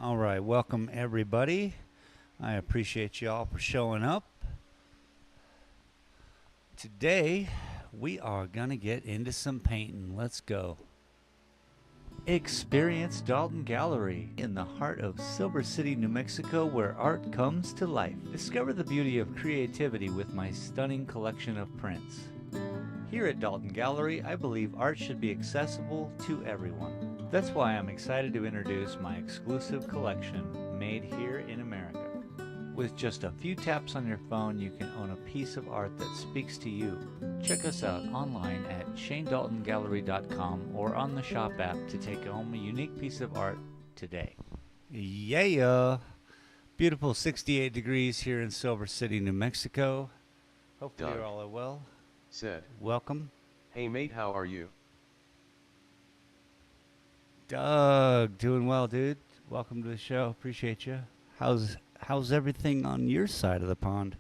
All right, welcome everybody. I appreciate y'all for showing up. Today, we are going to get into some painting. Let's go. Experience Dalton Gallery in the heart of Silver City, New Mexico, where art comes to life. Discover the beauty of creativity with my stunning collection of prints. Here at Dalton Gallery, I believe art should be accessible to everyone. That's why I'm excited to introduce my exclusive collection, made here in America. With just a few taps on your phone, you can own a piece of art that speaks to you. Check us out online at ShaneDaltonGallery.com or on the Shop app to take home a unique piece of art today. Yeah! Beautiful 68 degrees here in Silver City, New Mexico. Hopefully Doug you're all well. Said, Welcome. "Hey mate, how are you?" Doug, doing well, dude. Welcome to the show. Appreciate you. How's everything on your side of the pond?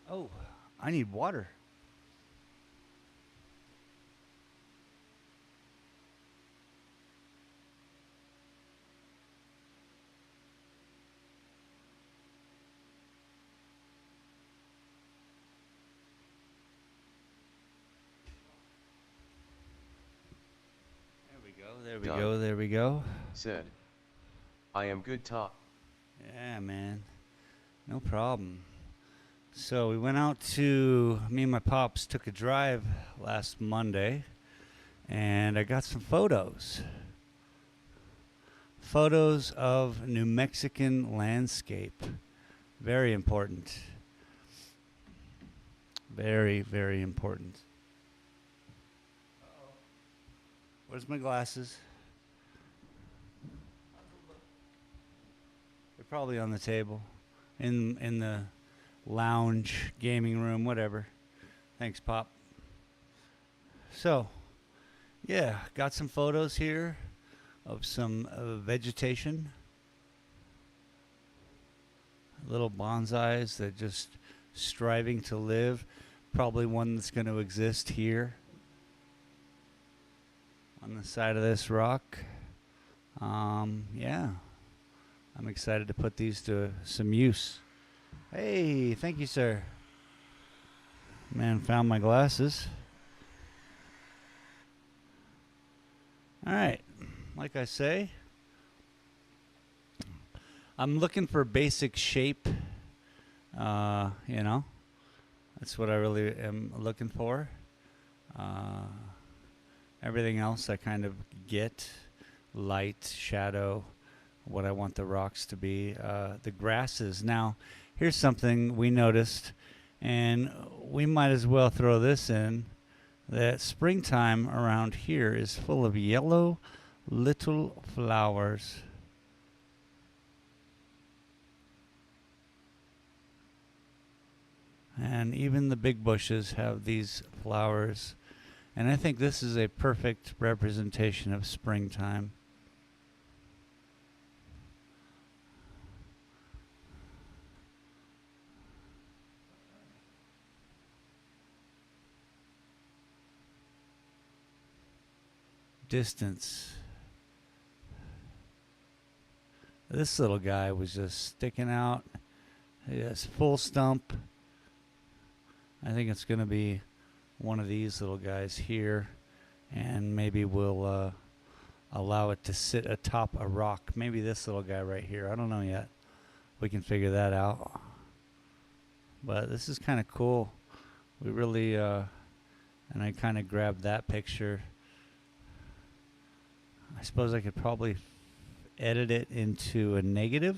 Oh, I need water. There we go. There we Doug go. There we go. Said, "I am good top." Yeah, man. No problem. So we went out to, me and my pops took a drive last Monday, and I got some photos. Photos of New Mexican landscape. Very important. Very, very important. Where's my glasses? They're probably on the table, in the lounge, gaming room, whatever. Thanks, Pop. So, yeah, got some photos here of some vegetation. Little bonsais that just striving to live. Probably one that's going to exist here on the side of this rock. Yeah, I'm excited to put these to some use. Hey, thank you, sir. Man, found my glasses. All right, like I say, I'm looking for basic shape. That's what I really am looking for. Everything else I kind of get, light, shadow, what I want the rocks to be. The grasses. Now, here's something we noticed, and we might as well throw this in, that springtime around here is full of yellow little flowers. And even the big bushes have these flowers. And I think this is a perfect representation of springtime. Distance. This little guy was just sticking out. He has full stump. I think it's going to be one of these little guys here, and maybe we'll allow it to sit atop a rock. Maybe this little guy right here. I don't know yet. We can figure that out. But this is kind of cool. We really, and I kind of grabbed that picture. I suppose I could probably edit it into a negative.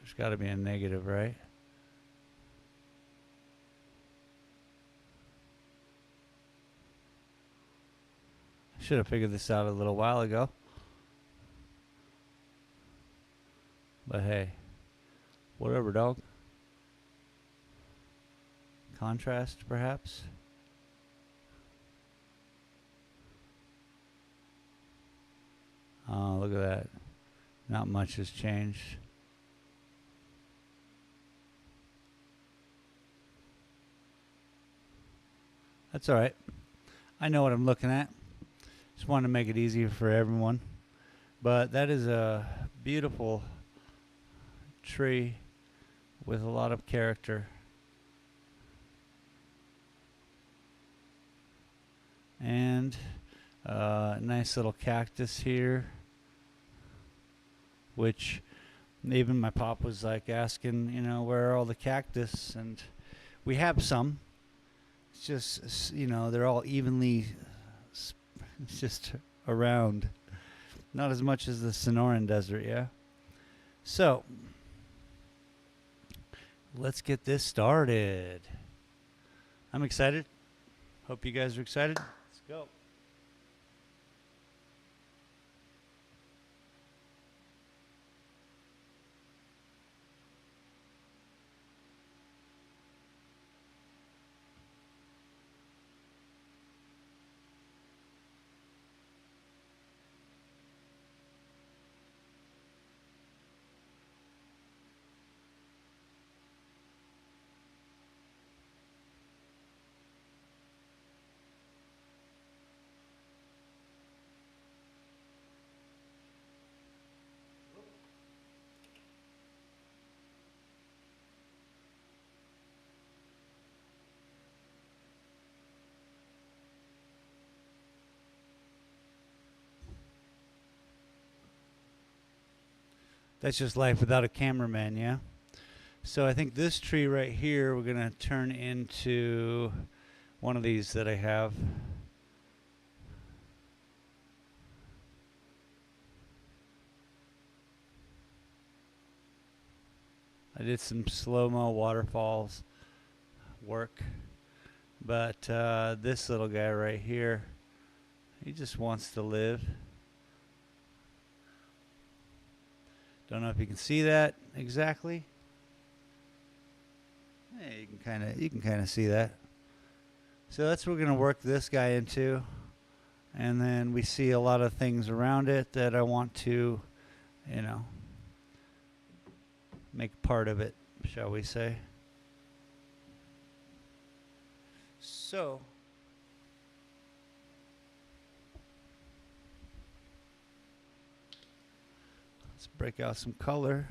There's got to be a negative, right? Should have figured this out a little while ago. But hey, whatever, dog. Contrast, perhaps. Oh, look at that. Not much has changed. That's all right. I know what I'm looking at. Just wanted to make it easier for everyone. But that is a beautiful tree with a lot of character. And a nice little cactus here, which even my pop was like asking, where are all the cactus? And we have some. It's just, they're all evenly it's just around. Not as much as the Sonoran Desert, yeah? So, let's get this started. I'm excited. Hope you guys are excited. Let's go. That's just life without a cameraman, yeah? So I think this tree right here, we're going to turn into one of these that I have. I did some slow-mo waterfalls work. But this little guy right here, he just wants to live. Don't know if you can see that exactly. Yeah, you can kind of see that. So that's what we're going to work this guy into. And then we see a lot of things around it that I want to, make part of it, shall we say. So let's break out some color.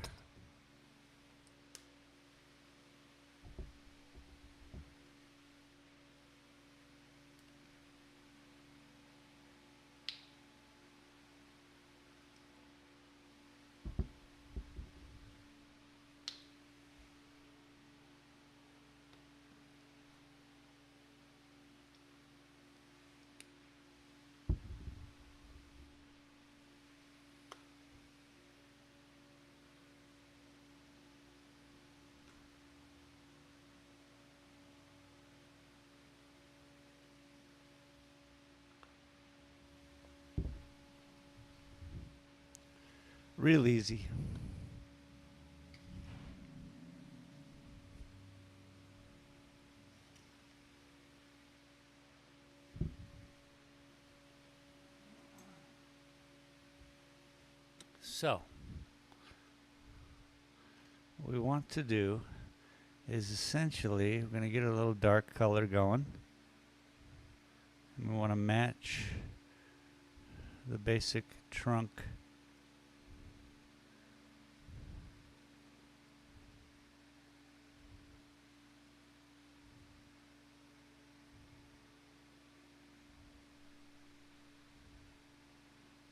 Real easy. So, what we want to do is essentially, we're going to get a little dark color going. And we want to match the basic trunk.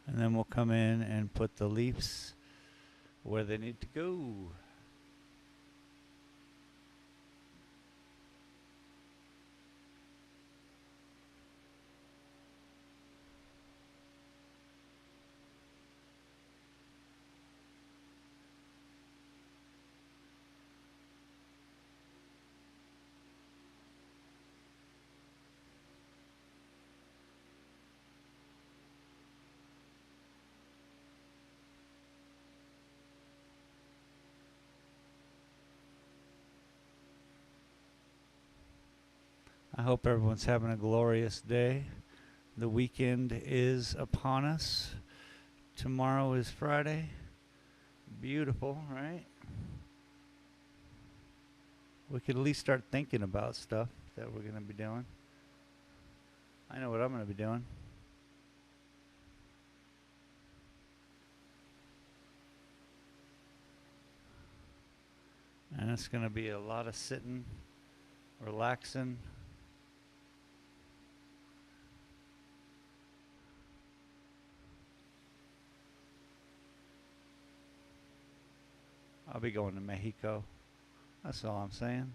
And then we'll come in and put the leaves where they need to go. I hope everyone's having a glorious day. The weekend is upon us. Tomorrow is Friday. Beautiful, right? We could at least start thinking about stuff that we're going to be doing. I know what I'm going to be doing. And it's going to be a lot of sitting, relaxing. I'll be going to Mexico. That's all I'm saying.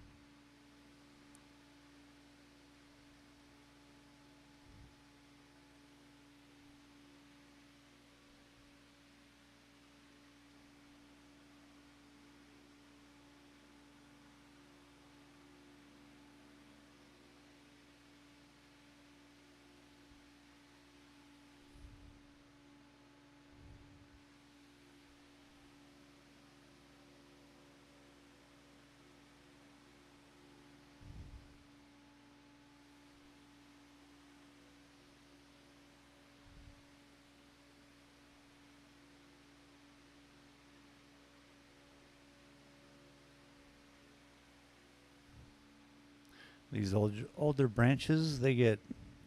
These older branches, they get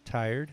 tired.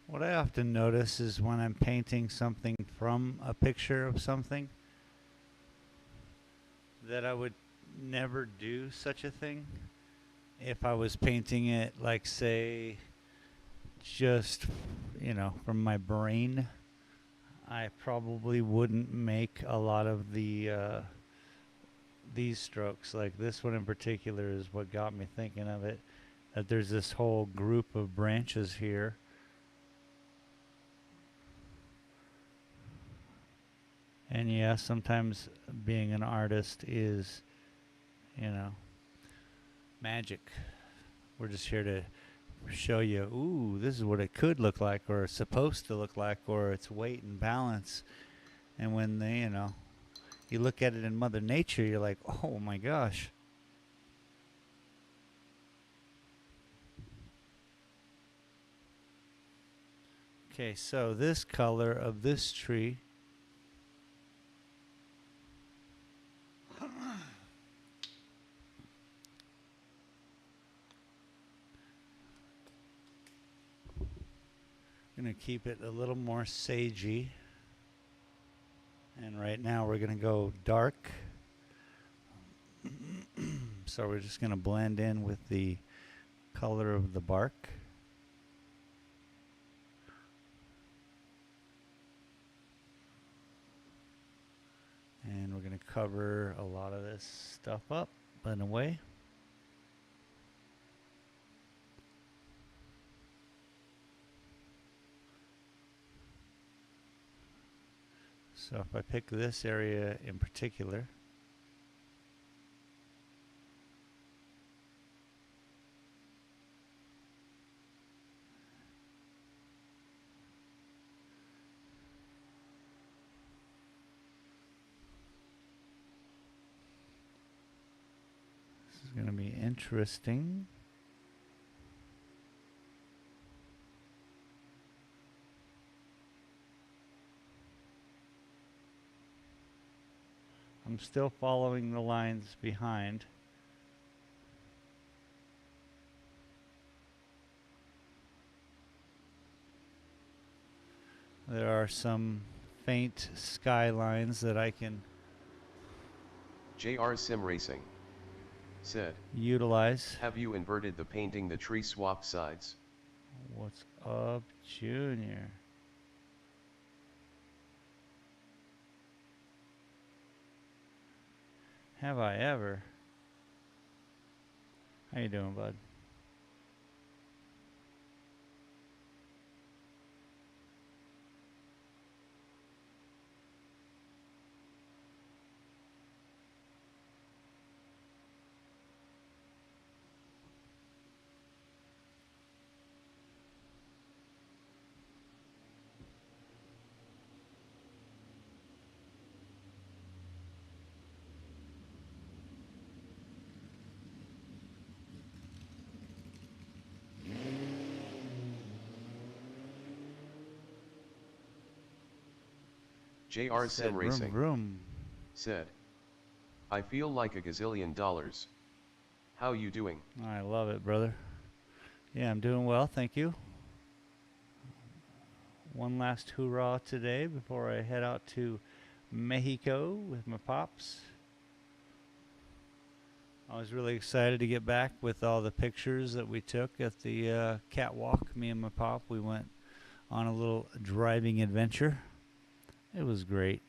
What I often notice is when I'm painting something from a picture of something, that I would never do such a thing if I was painting it, like, say, just, from my brain. I probably wouldn't make a lot of these strokes. Like this one in particular is what got me thinking of it. That there's this whole group of branches here. And yeah, sometimes being an artist is, magic. We're just here to show you, ooh, this is what it could look like, or it's supposed to look like, or its weight and balance. And when they, you look at it in Mother Nature, you're like, oh my gosh. Okay, so this color of this tree going to keep it a little more sagey. And right now we're going to go dark. So we're just going to blend in with the color of the bark. And we're going to cover a lot of this stuff up in a way. So if I pick this area in particular, this is going to be interesting. I'm still following the lines behind. There are some faint skylines that I can JR Sim Racing said, utilize. have you inverted the painting the tree swap sides? What's up, Junior? Have I ever? How you doing, bud? JR Sim Said Racing vroom. said, I feel like $1 gazillion. How you doing? I love it, brother. Yeah, I'm doing well, thank you. One last hoorah today before I head out to Mexico with my pops. I was really excited to get back with all the pictures that we took at the catwalk. Me and my pop, we went on a little driving adventure. It was great.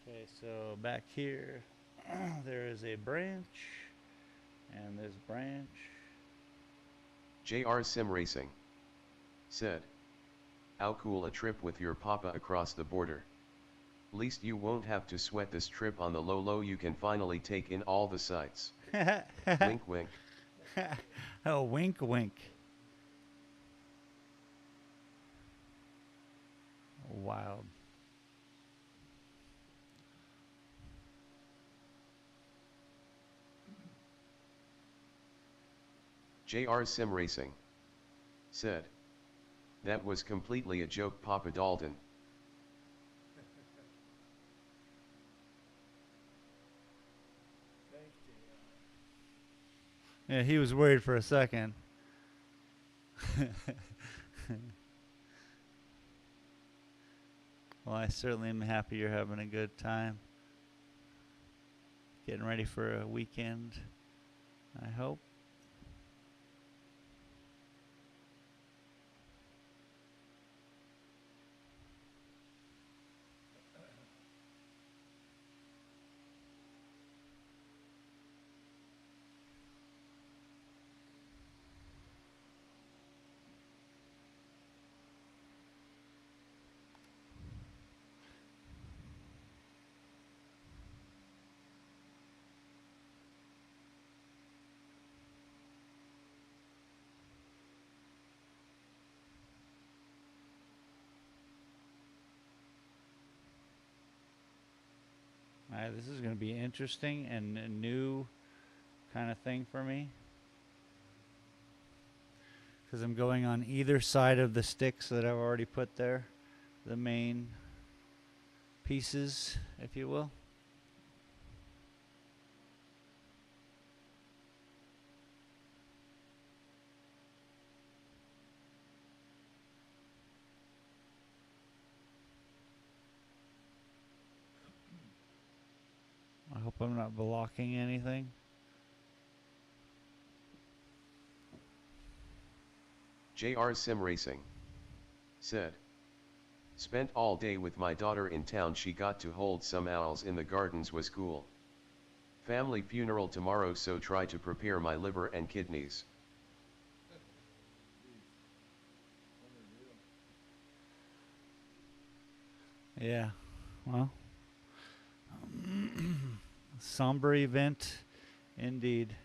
Okay, so back here, there is a branch, and this branch. JR Sim Racing said, how cool a trip with your papa across the border. Least you won't have to sweat this trip on the low, you can finally take in all the sights. Wink wink. Oh, wink, wink. Wild. JR Sim Racing said, that was completely a joke, Papa Dalton. Yeah, he was worried for a second. Well, I certainly am happy you're having a good time. Getting ready for a weekend, I hope. This is going to be interesting and a new kind of thing for me. Because I'm going on either side of the sticks that I've already put there. The main pieces, if you will. I hope I'm not blocking anything. JR Sim Racing said, spent all day with my daughter in town. She got to hold some owls in the gardens, was cool. Family funeral tomorrow, so try to prepare my liver and kidneys. Yeah, well, somber event indeed.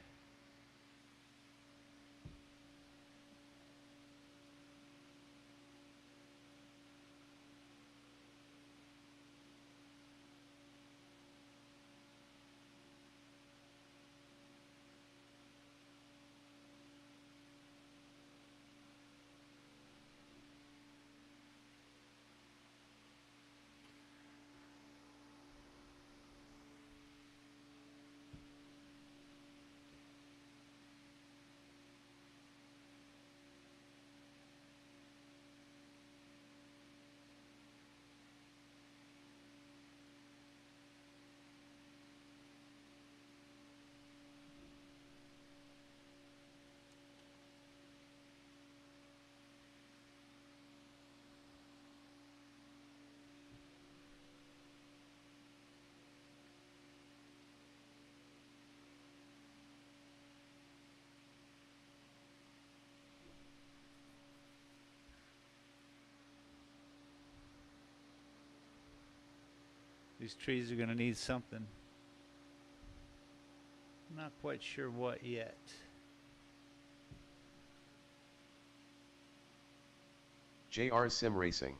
These trees are going to need something. Not quite sure what yet. JR Sim Racing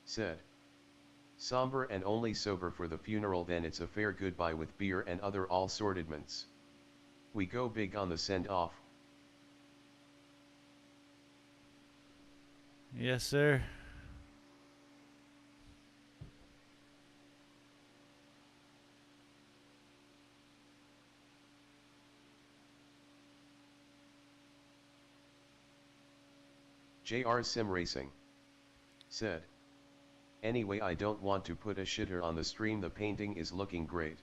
said, somber and only sober for the funeral, then it's a fair goodbye with beer and other all sortedments. We go big on the send off. Yes, sir. JR Sim Racing said, anyway, I don't want to put a shitter on the stream. The painting is looking great.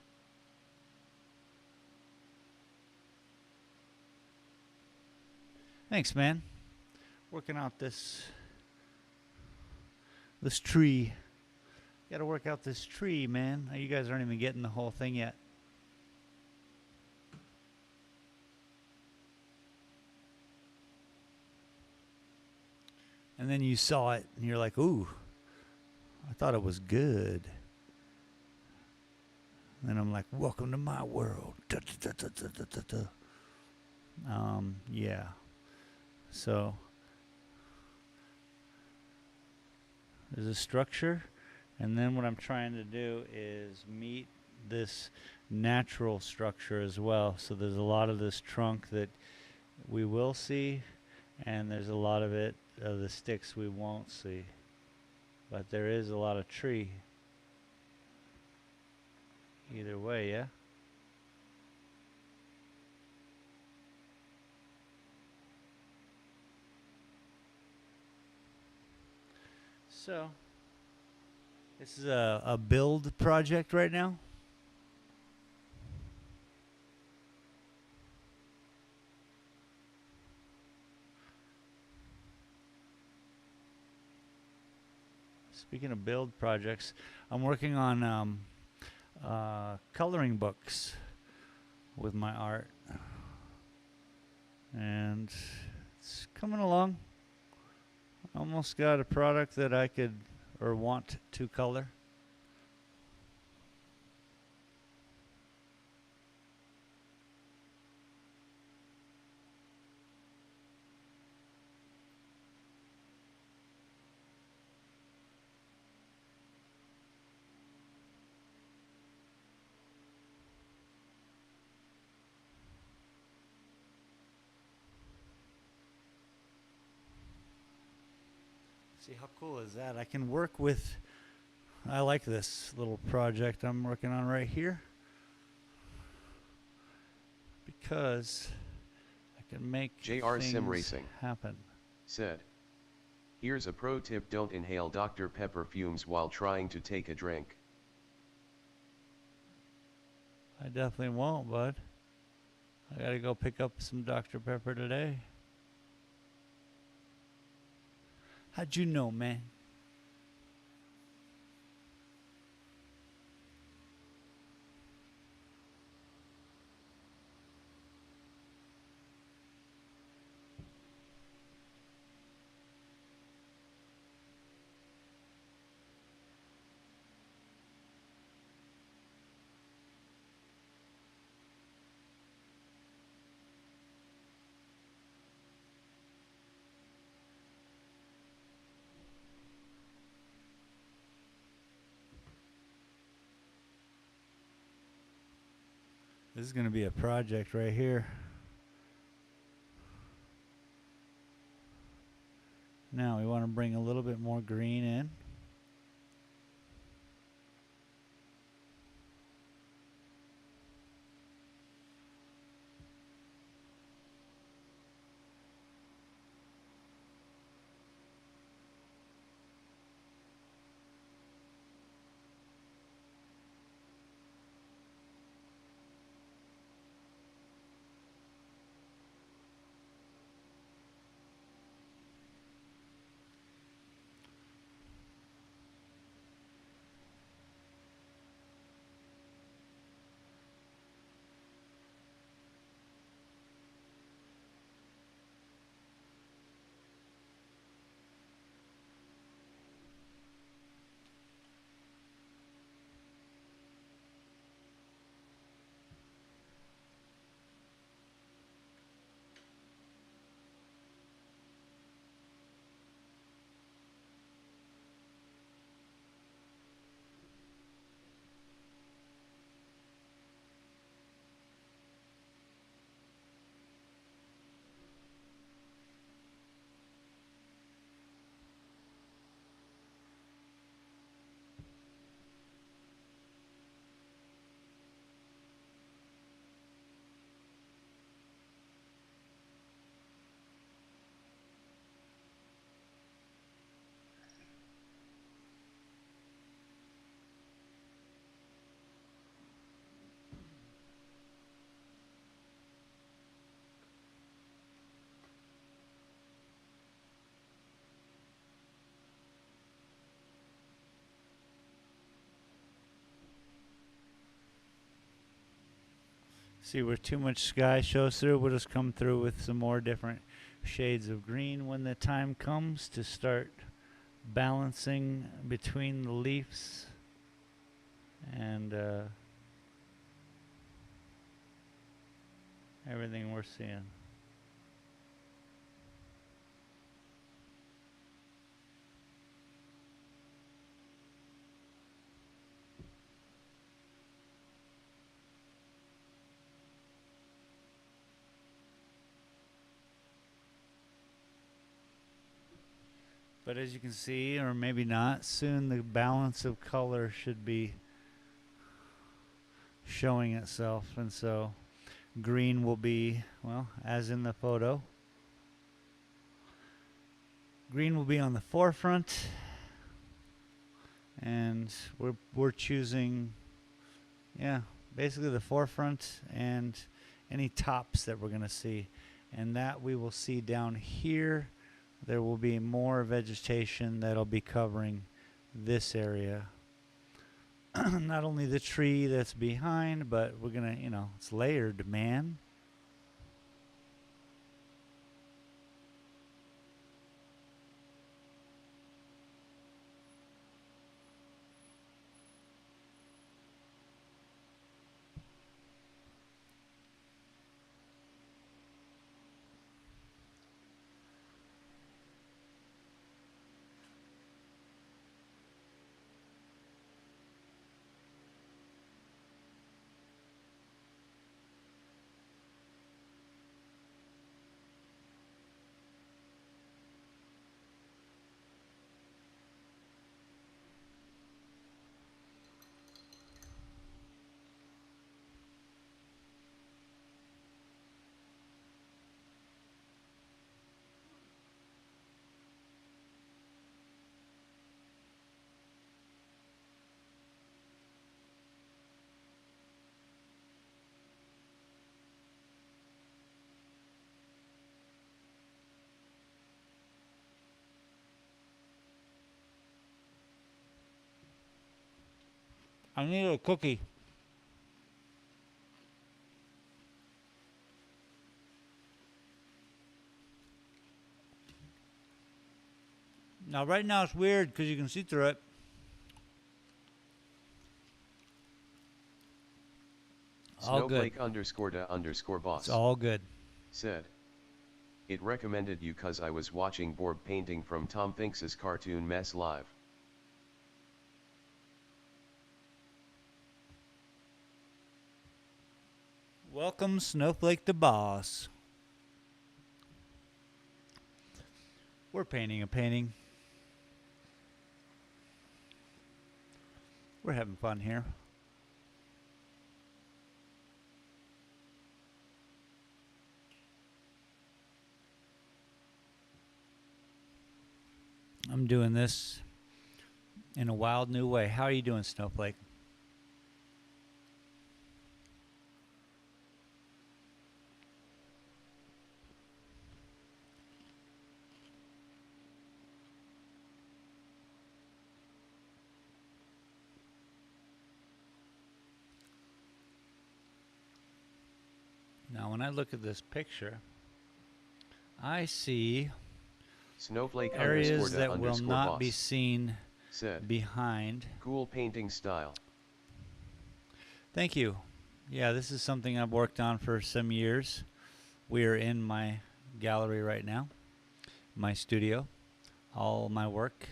Thanks, man. Working out this tree. Got to work out this tree, man. You guys aren't even getting the whole thing yet. And then you saw it, and you're like, ooh, I thought it was good. And I'm like, welcome to my world. Yeah. So there's a structure, and then what I'm trying to do is meet this natural structure as well. So there's a lot of this trunk that we will see, and there's a lot of it, the sticks, we won't see. But there is a lot of tree. Either way, yeah? So, this is a build project right now. Speaking of build projects, I'm working on coloring books with my art. And it's coming along. Almost got a product that I could or want to color. See, how cool is that? I can work with, I like this little project I'm working on right here, because I can make JR Sim things Racing happen. said, here's a pro tip: don't inhale Dr. Pepper fumes while trying to take a drink. I definitely won't, bud. I gotta go pick up some Dr. Pepper today. How'd you know, man? This is going to be a project right here. Now we want to bring a little bit more green in. See where too much sky shows through, we'll just come through with some more different shades of green when the time comes to start balancing between the leaves and everything we're seeing. But as you can see, or maybe not, soon the balance of color should be showing itself. And so green will be, well, as in the photo, green will be on the forefront. And we're choosing, yeah, basically the forefront and any tops that we're going to see. And that we will see down here. There will be more vegetation that'll be covering this area. Not only the tree that's behind, but we're gonna, it's layered, man. I need a cookie. Now, right now it's weird because you can see through it. All good. Snowflake__boss It's all good. said, it recommended you cause I was watching Borb painting from Tom Finks's cartoon Mess live. Welcome, Snowflake the boss. We're painting a painting. We're having fun here. I'm doing this in a wild new way. How are you doing, Snowflake? Now, when I look at this picture, I see areas that will not be seen behind. Cool painting style. Thank you. Yeah, this is something I've worked on for some years. We are in my gallery right now, my studio, all my work.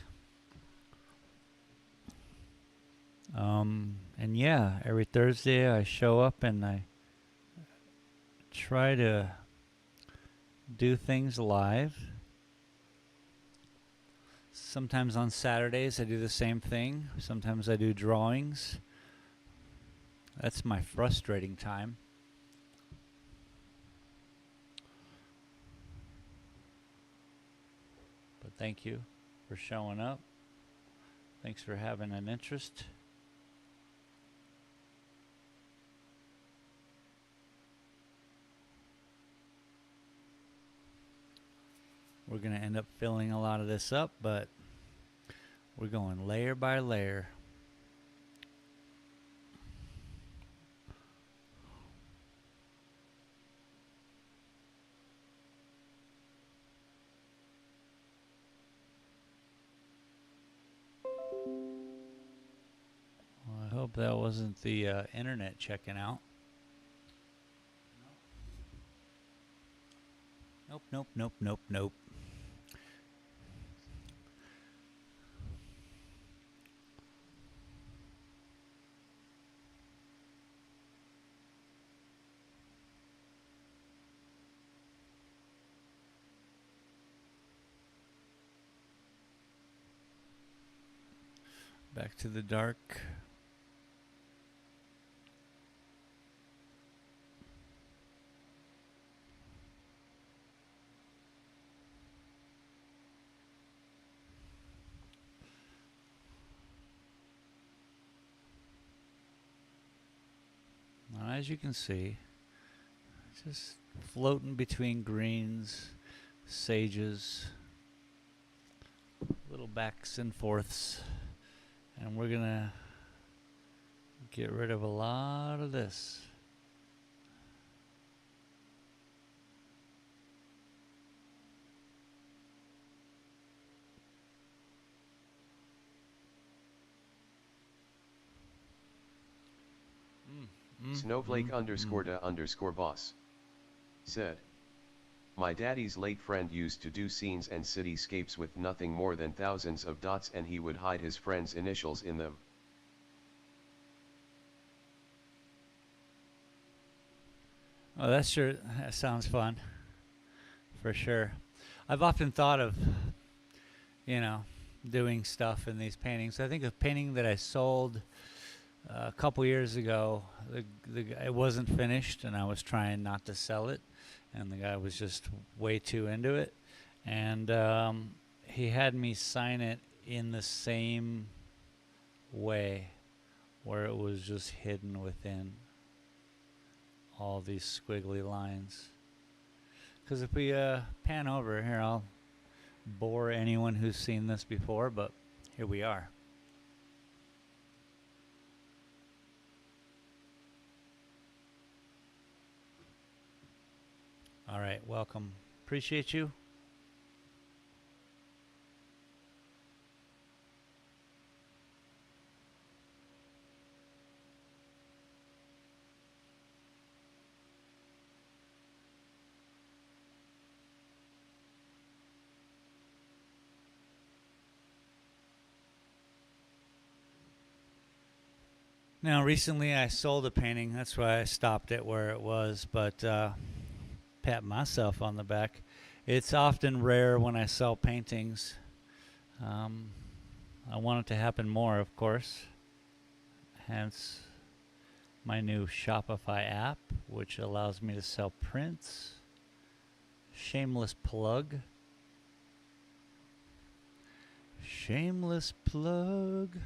And yeah, every Thursday I show up and I try to do things live. Sometimes on Saturdays I do the same thing. Sometimes I do drawings. That's my frustrating time. But thank you for showing up. Thanks for having an interest. We're going to end up filling a lot of this up, but we're going layer by layer. Well, I hope that wasn't the internet checking out. Nope, nope, nope, nope, nope. Back to the dark. Now, as you can see, just floating between greens, sages, little backs and forths. And we're gonna get rid of a lot of this. Snowflake__boss said, my daddy's late friend used to do scenes and cityscapes with nothing more than thousands of dots, and he would hide his friends' initials in them. Oh, that sounds fun. For sure. I've often thought of, doing stuff in these paintings. I think a painting that I sold a couple years ago, it wasn't finished, and I was trying not to sell it, and the guy was just way too into it, and he had me sign it in the same way, where it was just hidden within all these squiggly lines. Because if we pan over here, I'll bore anyone who's seen this before, but here we are. All right, welcome. Appreciate you. Now, recently I sold a painting. That's why I stopped it where it was, but pat myself on the back. It's often rare when I sell paintings. I want it to happen more, of course. Hence my new Shopify app, which allows me to sell prints. Shameless plug. Shameless plug.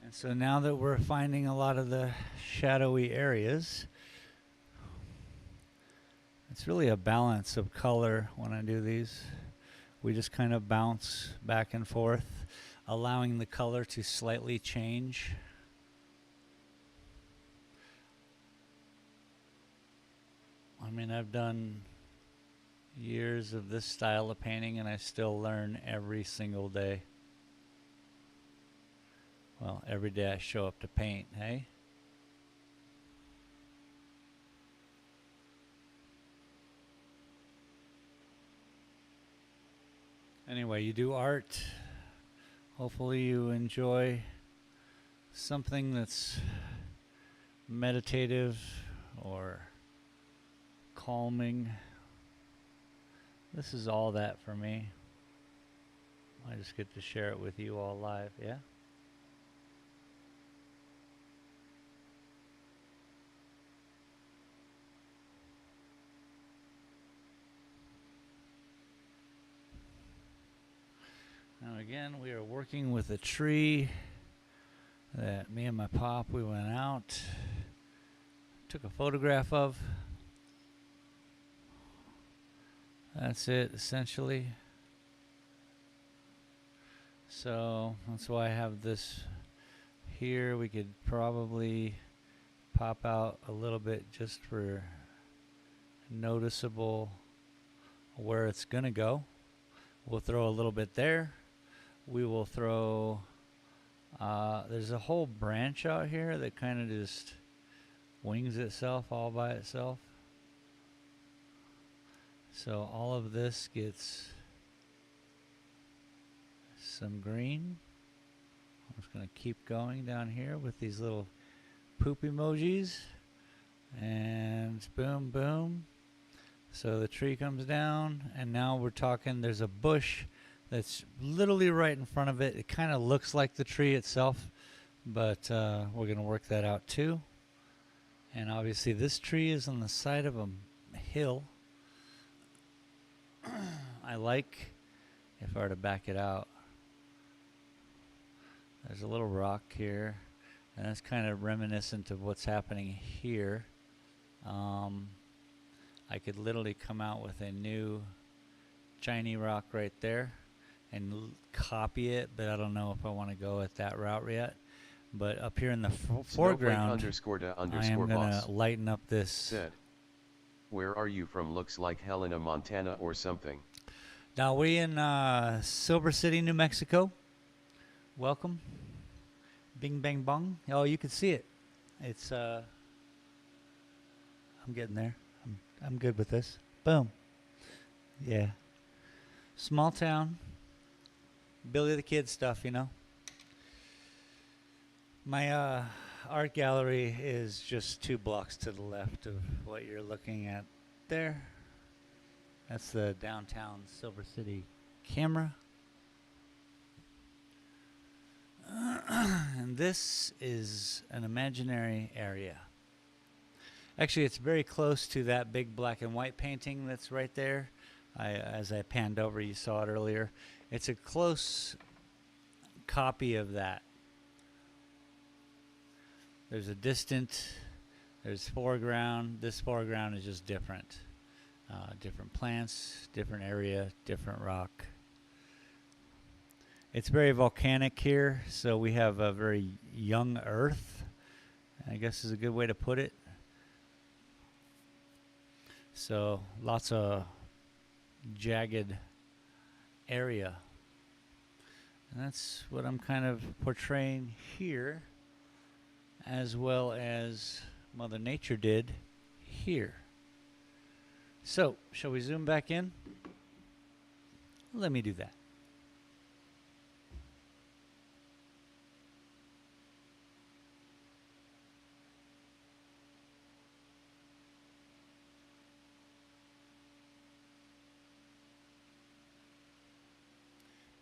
And so now that we're finding a lot of the shadowy areas, it's really a balance of color when I do these. We just kind of bounce back and forth, allowing the color to slightly change. I mean, I've done years of this style of painting and I still learn every single day. Well, every day I show up to paint, hey? Anyway, you do art. Hopefully you enjoy something that's meditative or calming. This is all that for me. I just get to share it with you all live, yeah? Now again, we are working with a tree that me and my pop, we went out, took a photograph of. That's it, essentially. So that's why I have this here. We could probably pop out a little bit just for noticeable where it's gonna go. We'll throw a little bit there. We will throw, there's a whole branch out here that kind of just wings itself all by itself. So all of this gets some green. I'm just going to keep going down here with these little poop emojis. And boom, boom. So the tree comes down, and now we're talking, there's a bush that's literally right in front of it. It kind of looks like the tree itself, but we're going to work that out too. And obviously this tree is on the side of a hill. I like, if I were to back it out, there's a little rock here, and that's kind of reminiscent of what's happening here. I could literally come out with a new shiny rock right there and copy it, but I don't know if I want to go at that route yet. But up here in the foreground, I am going to lighten up this. Said, where are you from? Looks like Helena, Montana or something. Now we're in Silver City, New Mexico. Welcome. Bing, bang, bong. Oh, you can see it. It's, I'm getting there. I'm good with this. Boom. Yeah. Small town. Billy the Kid stuff, you know. My art gallery is just 2 blocks to the left of what you're looking at there. That's the downtown Silver City camera. And this is an imaginary area. Actually, it's very close to that big black and white painting that's right there. As I panned over, you saw it earlier. It's a close copy of that. There's a distant There's foreground. This foreground is just different. Different plants, different area, different rock. It's very volcanic here, so we have a very young earth, I guess is a good way to put it. So lots of jagged area. And that's what I'm kind of portraying here, as well as Mother Nature did here. So, shall we zoom back in? Let me do that.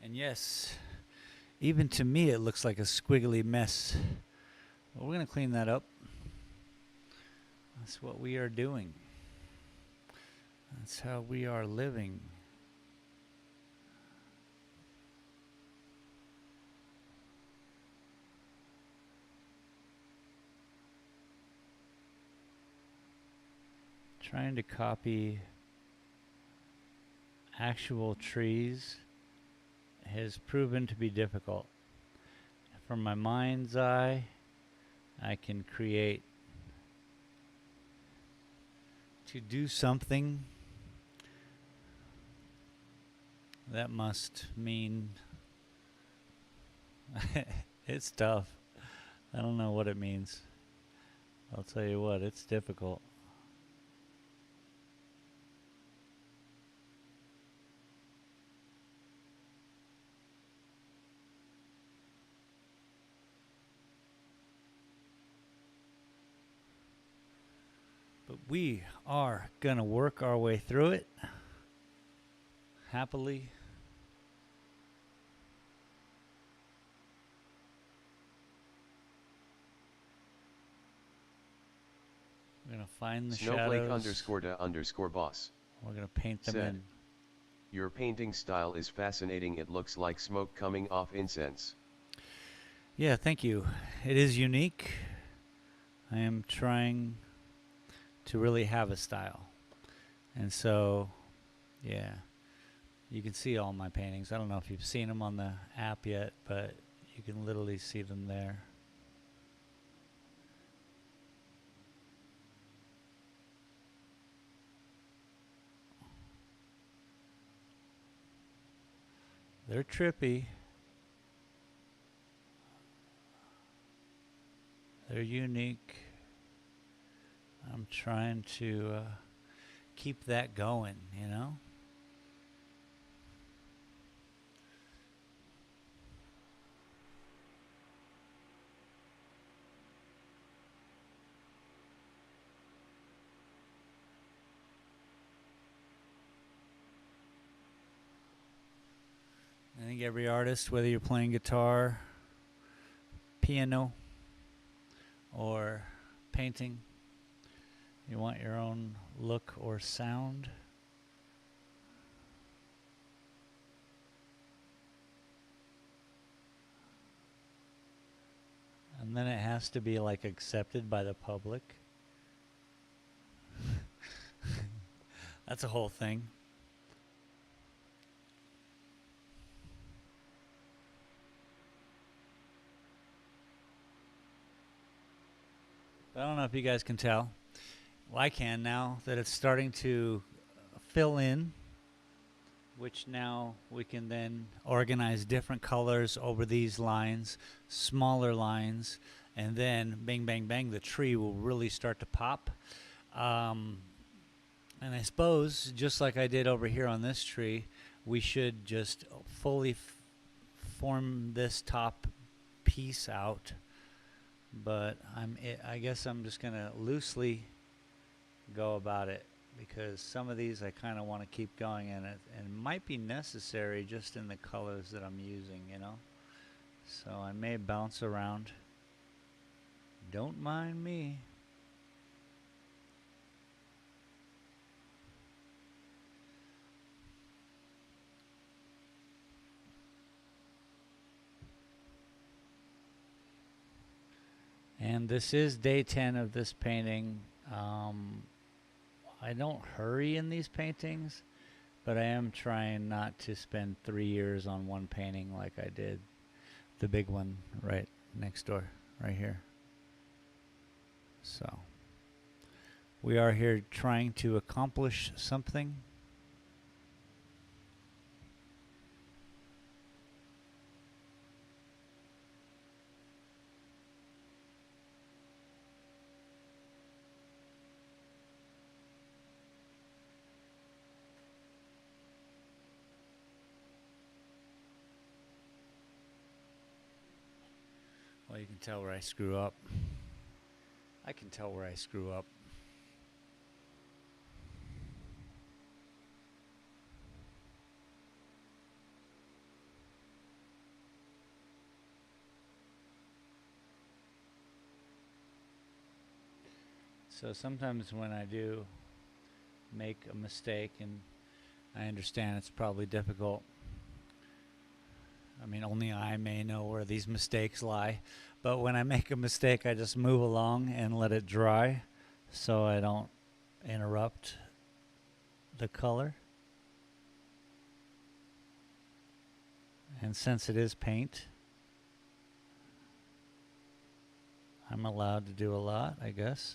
And yes, even to me it looks like a squiggly mess. But we're going to clean that up. That's what we are doing. That's how we are living. Trying to copy actual trees has proven to be difficult. From my mind's eye, I can create to do something. That must mean it's tough. I don't know what it means. I'll tell you what, it's difficult. But we are going to work our way through it happily. We're going to find the Snowflake shadows. __boss. We're going to paint them in. Your painting style is fascinating. It looks like smoke coming off incense. Yeah, thank you. It is unique. I am trying to really have a style. And so, yeah, you can see all my paintings. I don't know if you've seen them on the app yet, but you can literally see them there. They're trippy. They're unique. I'm trying to keep that going, you know? I think every artist, whether you're playing guitar, piano, or painting, you want your own look or sound. And then it has to be like accepted by the public. That's a whole thing. I don't know if you guys can tell. Well, I can now that it's starting to fill in, which now we can then organize different colors over these lines, smaller lines, and then bang, bang, bang, the tree will really start to pop. And I suppose, just like I did over here on this tree, we should just fully form this top piece out. But I guess I'm just going to loosely go about it, because some of these I kind of want to keep going in it, and it might be necessary just in the colors that I'm using, you know. So I may bounce around. Don't mind me. And this is day 10 of this painting. I don't hurry in these paintings, but I am trying not to spend 3 years on one painting like I did the big one right next door, right here. So we are here trying to accomplish something. Well, you can tell where I screw up. I can tell where I screw up. So sometimes when I do make a mistake, and I understand it's probably difficult, I mean, only I may know where these mistakes lie, but when I make a mistake, I just move along and let it dry so I don't interrupt the color. And since it is paint, I'm allowed to do a lot, I guess.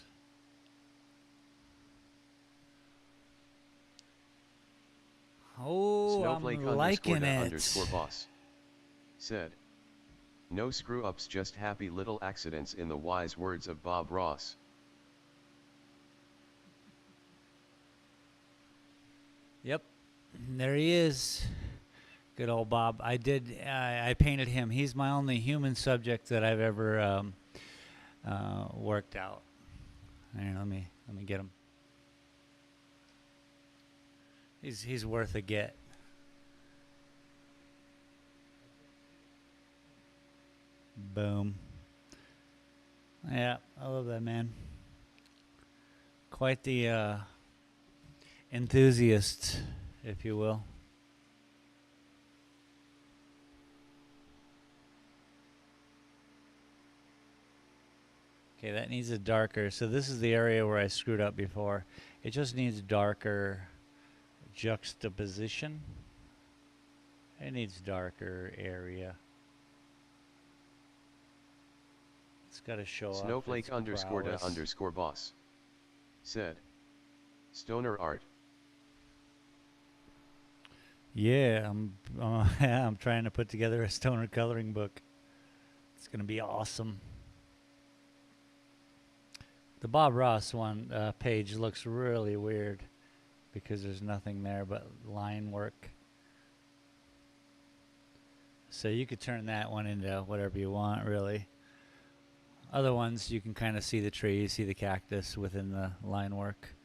Oh, Snowflake I'm liking it. _boss said, "No screw-ups, just happy little accidents, in the wise words of Bob Ross." Yep, there he is. Good old Bob. I painted him. He's my only human subject that I've ever worked out. Here, let me get him. He's worth a get. Boom. Yeah, I love that man. Quite the enthusiast, if you will. Okay, that needs a darker. So this is the area where I screwed up before. It just needs darker juxtaposition. It needs darker area. It's got to show up. Snowflake __boss said, "Stoner art." Yeah, I'm trying to put together a stoner coloring book. It's gonna be awesome. The Bob Ross one page looks really weird because there's nothing there but line work. So you could turn that one into whatever you want, really. Other ones, you can kind of see the trees, see the cactus within the line work.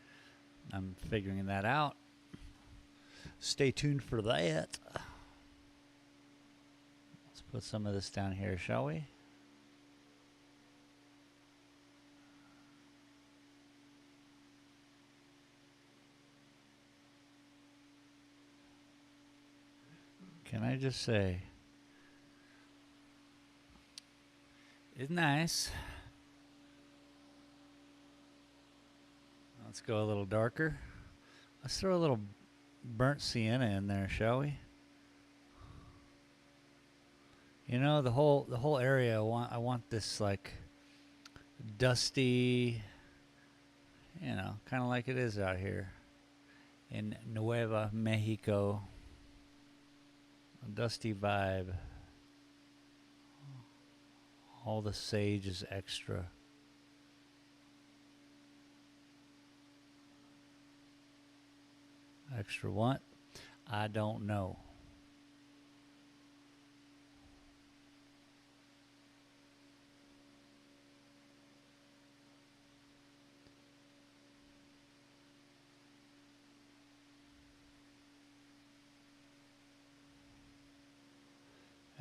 I'm figuring that out. Stay tuned for that. Let's put some of this down here, shall we? Can I just say, it's nice. Let's go a little darker. Let's throw a little burnt sienna in there, shall we? You know, the whole area, I want this like dusty, you know, kind of like it is out here in Nueva Mexico. A dusty vibe. All the sage is extra. Extra what? I don't know.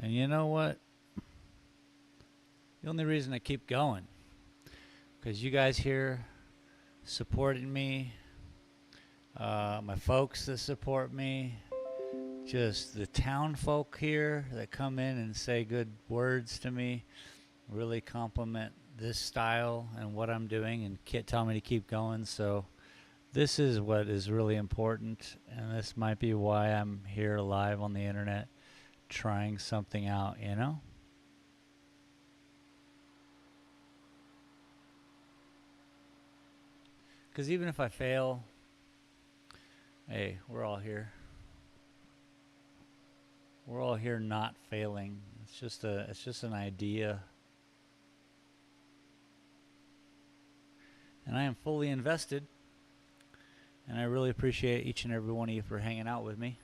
And you know what? The only reason I keep going, because you guys here supporting me, my folks that support me, just the town folk here that come in and say good words to me, really compliment this style and what I'm doing, and tell me to keep going. So this is what is really important, and this might be why I'm here live on the internet trying something out, you know? Because even if I fail, hey, we're all here. We're all here not failing. It's just an idea. And I am fully invested. And I really appreciate each and every one of you for hanging out with me.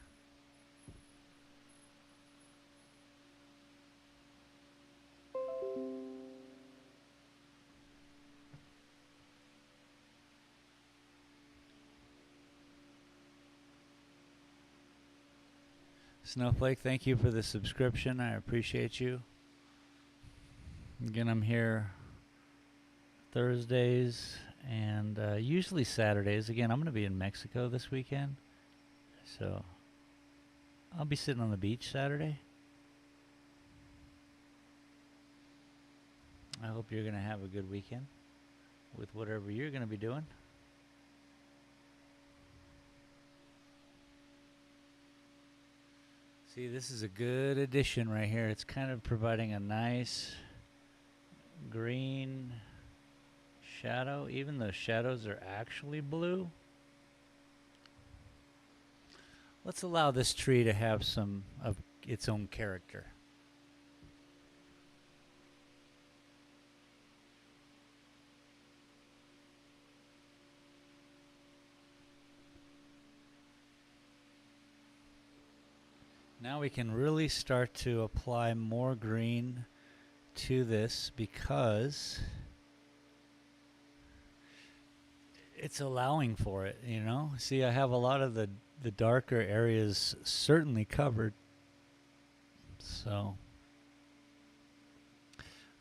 Snowflake, thank you for the subscription. I appreciate you. Again, I'm here Thursdays and usually Saturdays. Again, I'm going to be in Mexico this weekend. So I'll be sitting on the beach Saturday. I hope you're going to have a good weekend with whatever you're going to be doing. See, this is a good addition right here. It's kind of providing a nice green shadow, even though shadows are actually blue. Let's allow this tree to have some of its own character. Now we can really start to apply more green to this because it's allowing for it, you know? See, I have a lot of the darker areas certainly covered. So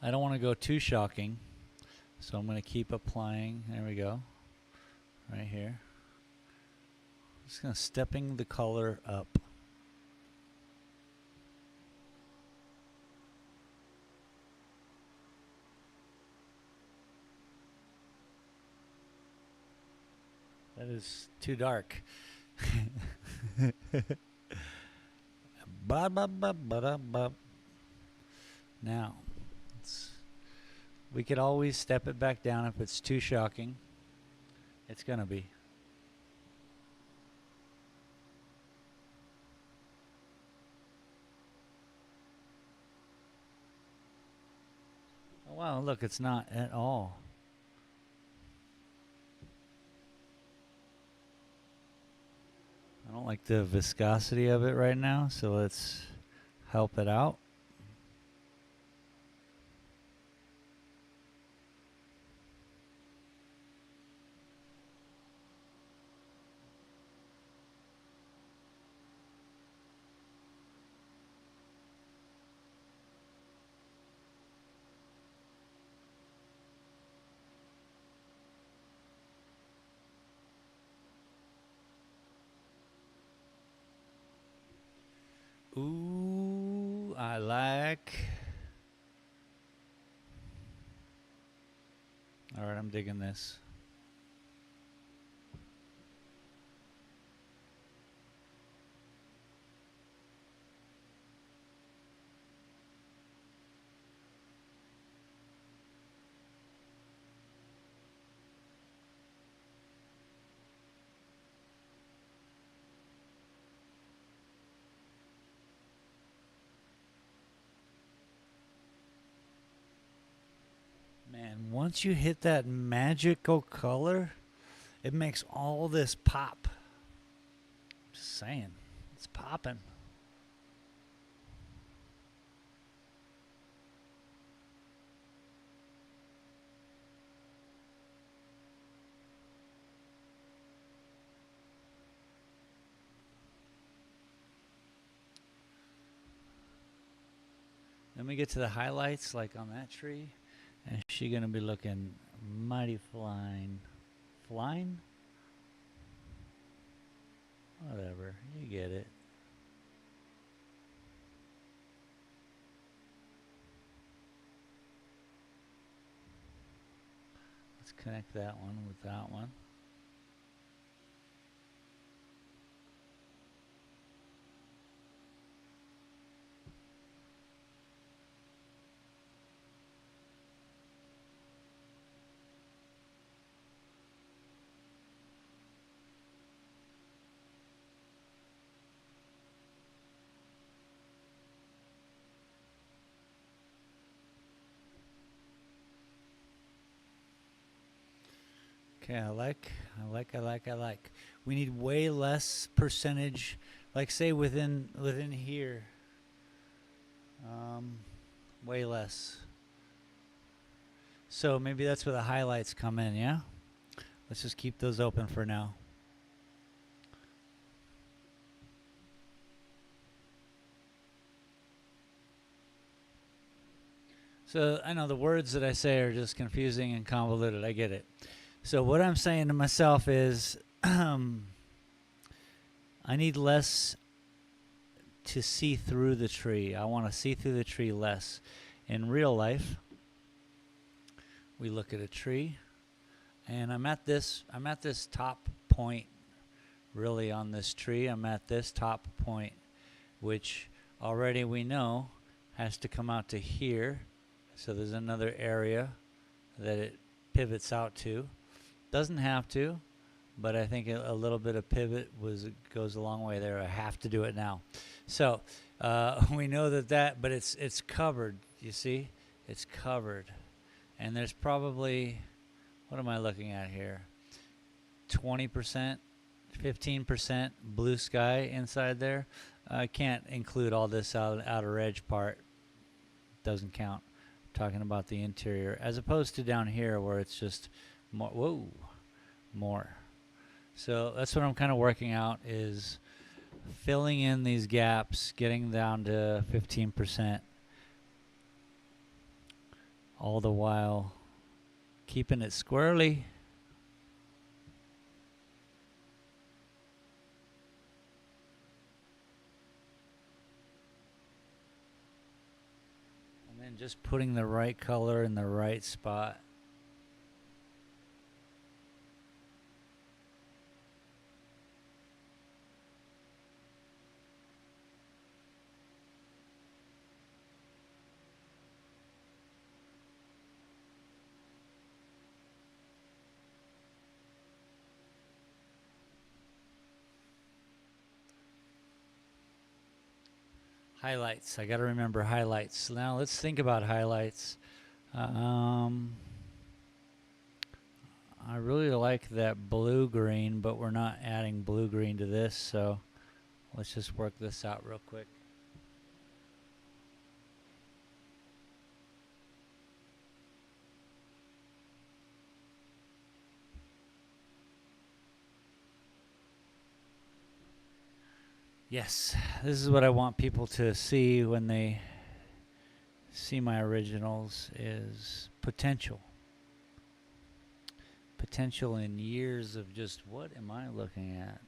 I don't want to go too shocking. So I'm going to keep applying. There we go. Right here. Just going to stepping the color up. That is too dark. Now, we could always step it back down if it's too shocking. It's going to be. Oh, wow, look, it's not at all. I don't like the viscosity of it right now, so let's help it out. Ooh, I like. All right, I'm digging this. Man, once you hit that magical color, it makes all this pop. Just saying, it's popping. Then we get to the highlights, like on that tree, and she gonna be looking mighty fine. Fine? Whatever, you get it. Let's connect that one with that one. Okay, I like. We need way less percentage, like say within here, way less. So maybe that's where the highlights come in, yeah? Let's just keep those open for now. So I know the words that I say are just confusing and convoluted. I get it. So what I'm saying to myself is I need less to see through the tree. I want to see through the tree less. In real life, we look at a tree, and I'm at this top point really on this tree. I'm at this top point, which already we know has to come out to here. So there's another area that it pivots out to. Doesn't have to, but I think a little bit of pivot goes a long way there. I have to do it now. So we know that, but it's covered. You see, it's covered, and there's probably, what am I looking at here? 20%, 15% blue sky inside there. I can't include all this outer edge part. Doesn't count. Talking about the interior, as opposed to down here where it's just more. Whoa, more. So that's what I'm kind of working out, is filling in these gaps, getting down to 15%, all the while keeping it squarely. And then just putting the right color in the right spot. Highlights. I got to remember highlights. Now let's think about highlights. I really like that blue-green, but we're not adding blue-green to this, so let's just work this out real quick. Yes, this is what I want people to see when they see my originals, is potential. Potential in years of just, what am I looking at?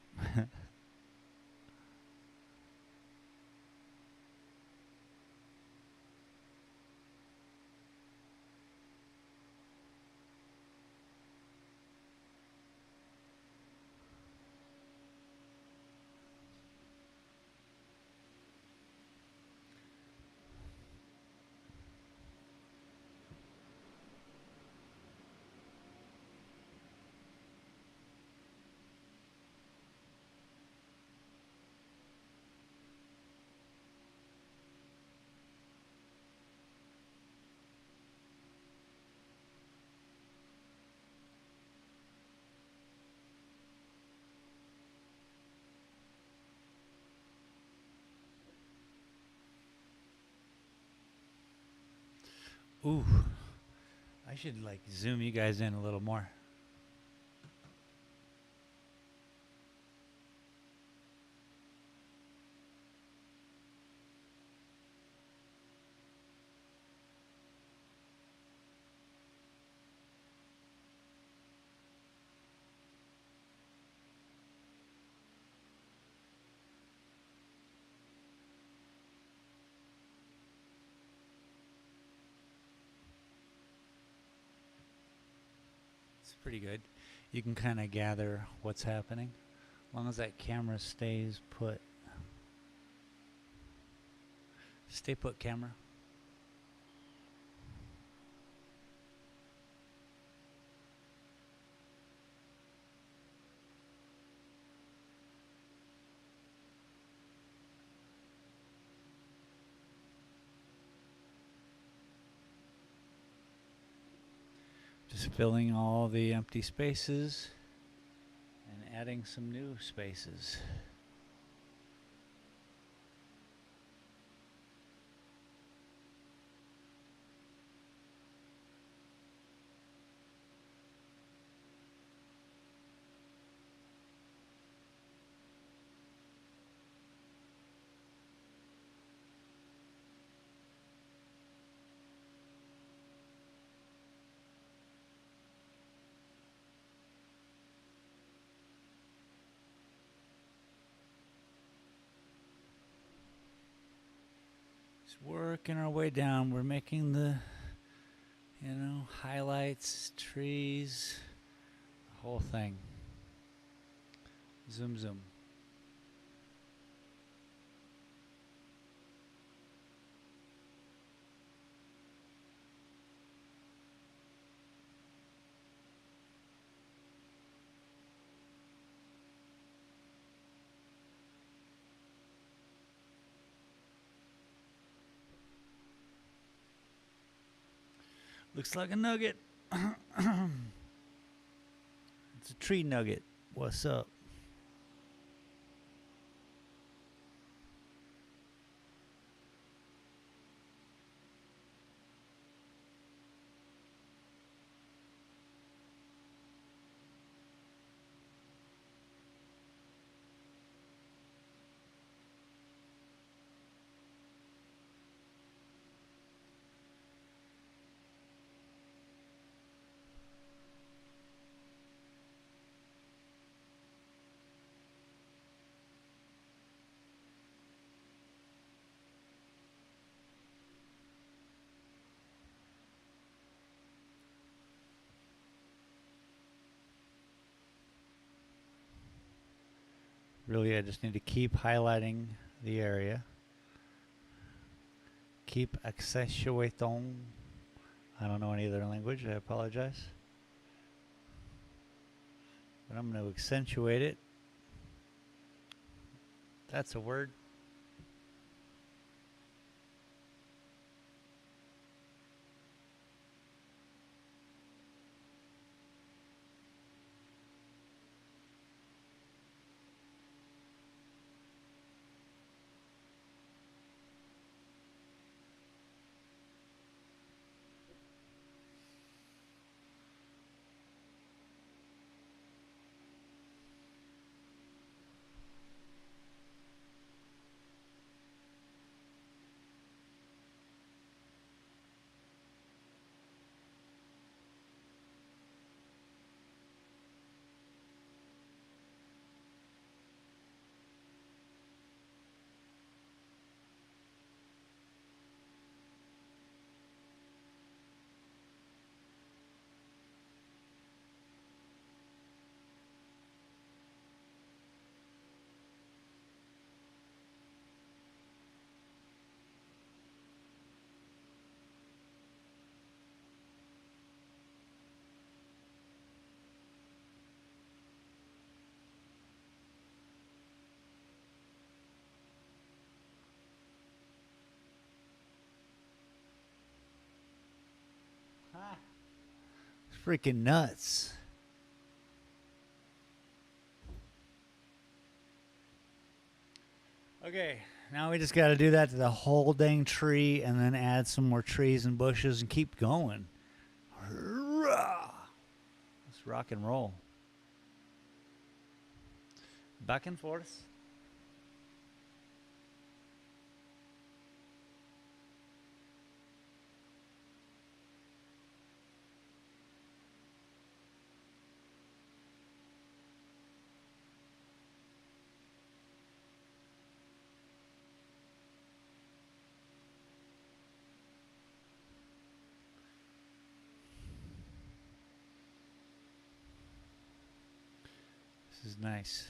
Ooh, I should like zoom you guys in a little more. It's pretty good. You can kind of gather what's happening as long as that camera stays put. Stay put, camera. Just filling all the empty spaces and adding some new spaces. Just working our way down. We're making the, highlights, trees, the whole thing. Zoom, zoom. Looks like a nugget. It's a tree nugget. What's up? Really, I just need to keep highlighting the area. Keep accentuating. I don't know any other language. I apologize. But I'm going to accentuate it. That's a word. Freaking nuts. Okay, now we just got to do that to the whole dang tree and then add some more trees and bushes and keep going. Let's rock and roll. Back and forth. is nice.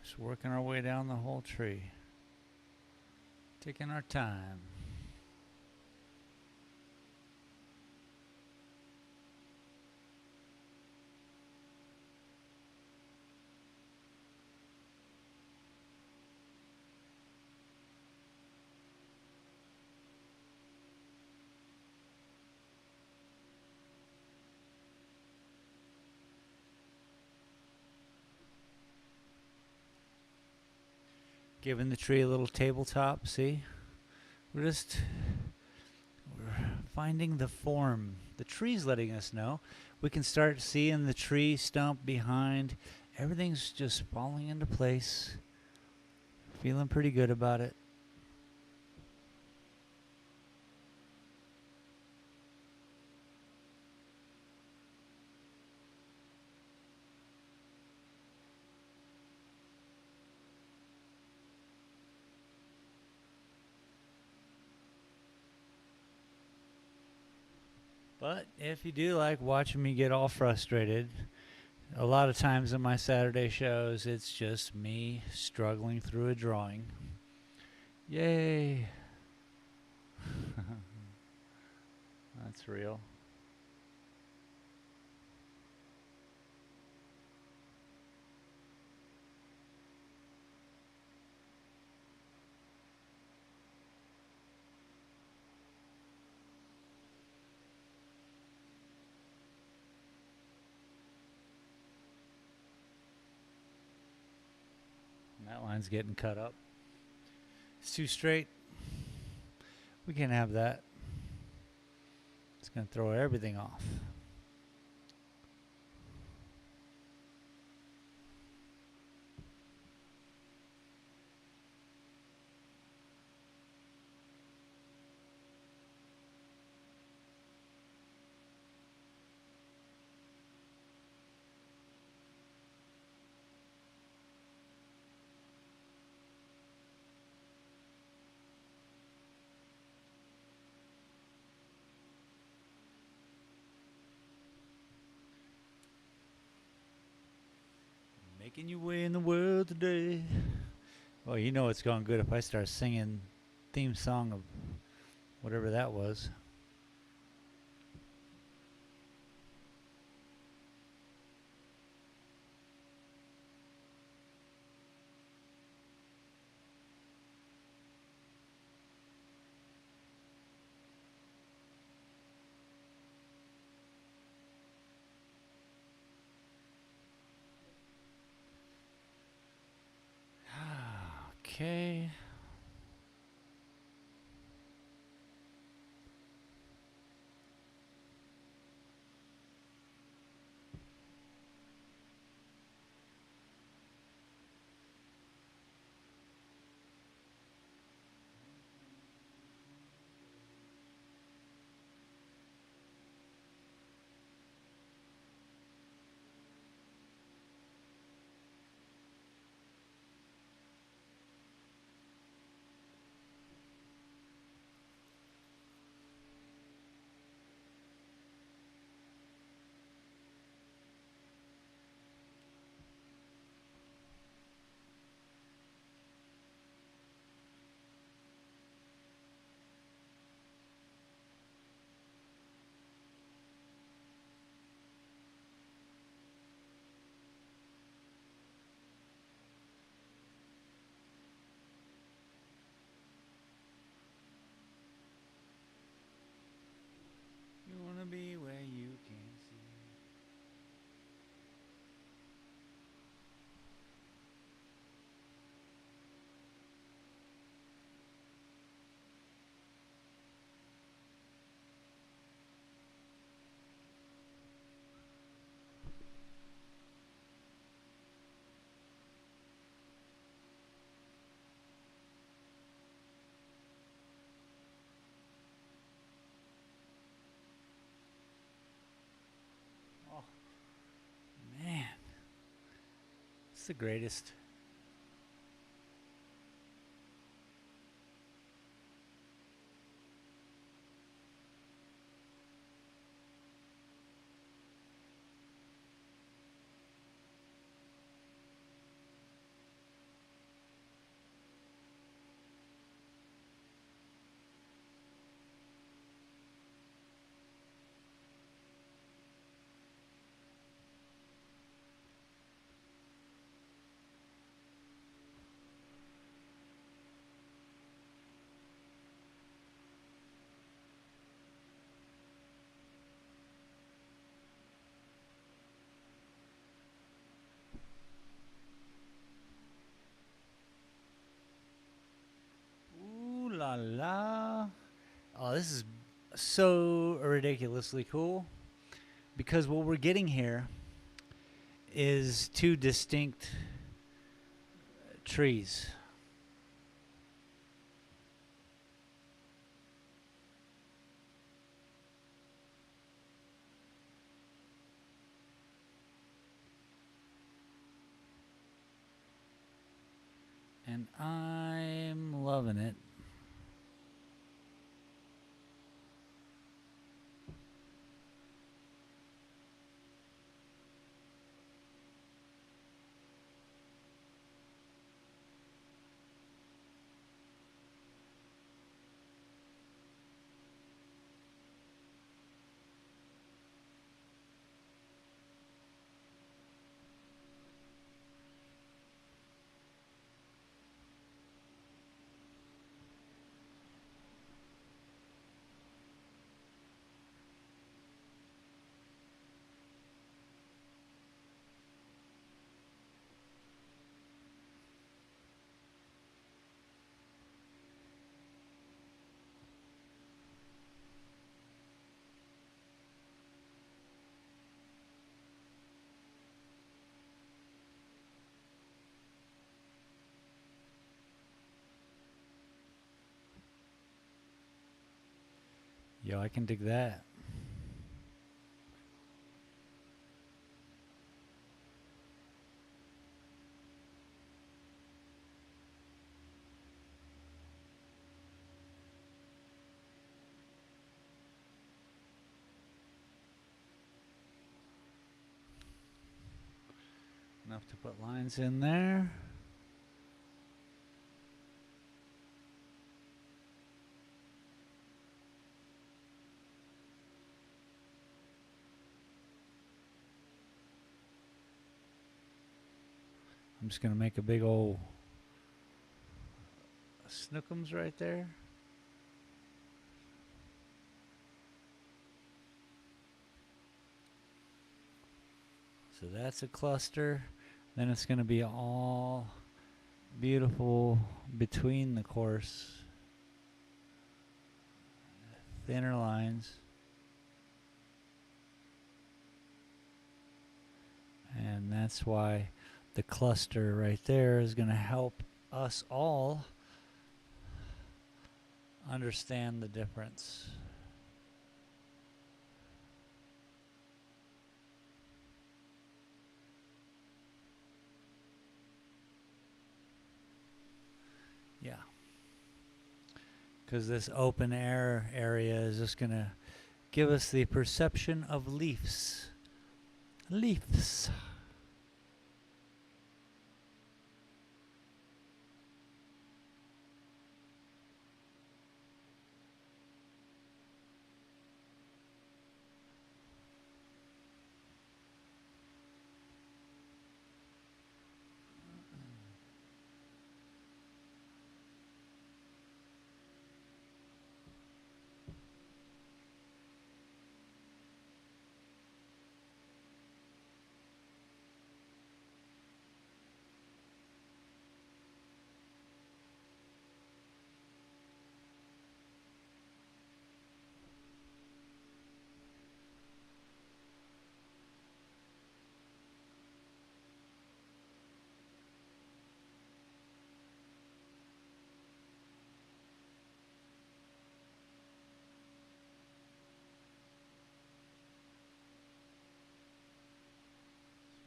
Just working our way down the whole tree. Taking our time. Giving the tree a little tabletop, see? We're finding the form. The tree's letting us know. We can start seeing the tree stump behind. Everything's just falling into place. Feeling pretty good about it. But if you do like watching me get all frustrated, a lot of times in my Saturday shows, it's just me struggling through a drawing. Yay! That's real. And that line's getting cut up. It's too straight. We can't have that. It's going to throw everything off. Making your way in the world today. Well, you know it's going good if I start singing theme song of whatever that was. Okay. It's the greatest. Ooh la la. Oh, this is so ridiculously cool because what we're getting here is two distinct trees. And I'm loving it. Yo, I can dig that. Enough to put lines in there. I'm just going to make a big old snookums right there. So that's a cluster. Then it's going to be all beautiful between the course. Thinner lines. And that's why the cluster right there is going to help us all understand the difference. Yeah. Because this open air area is just going to give us the perception of leaves. Leaves.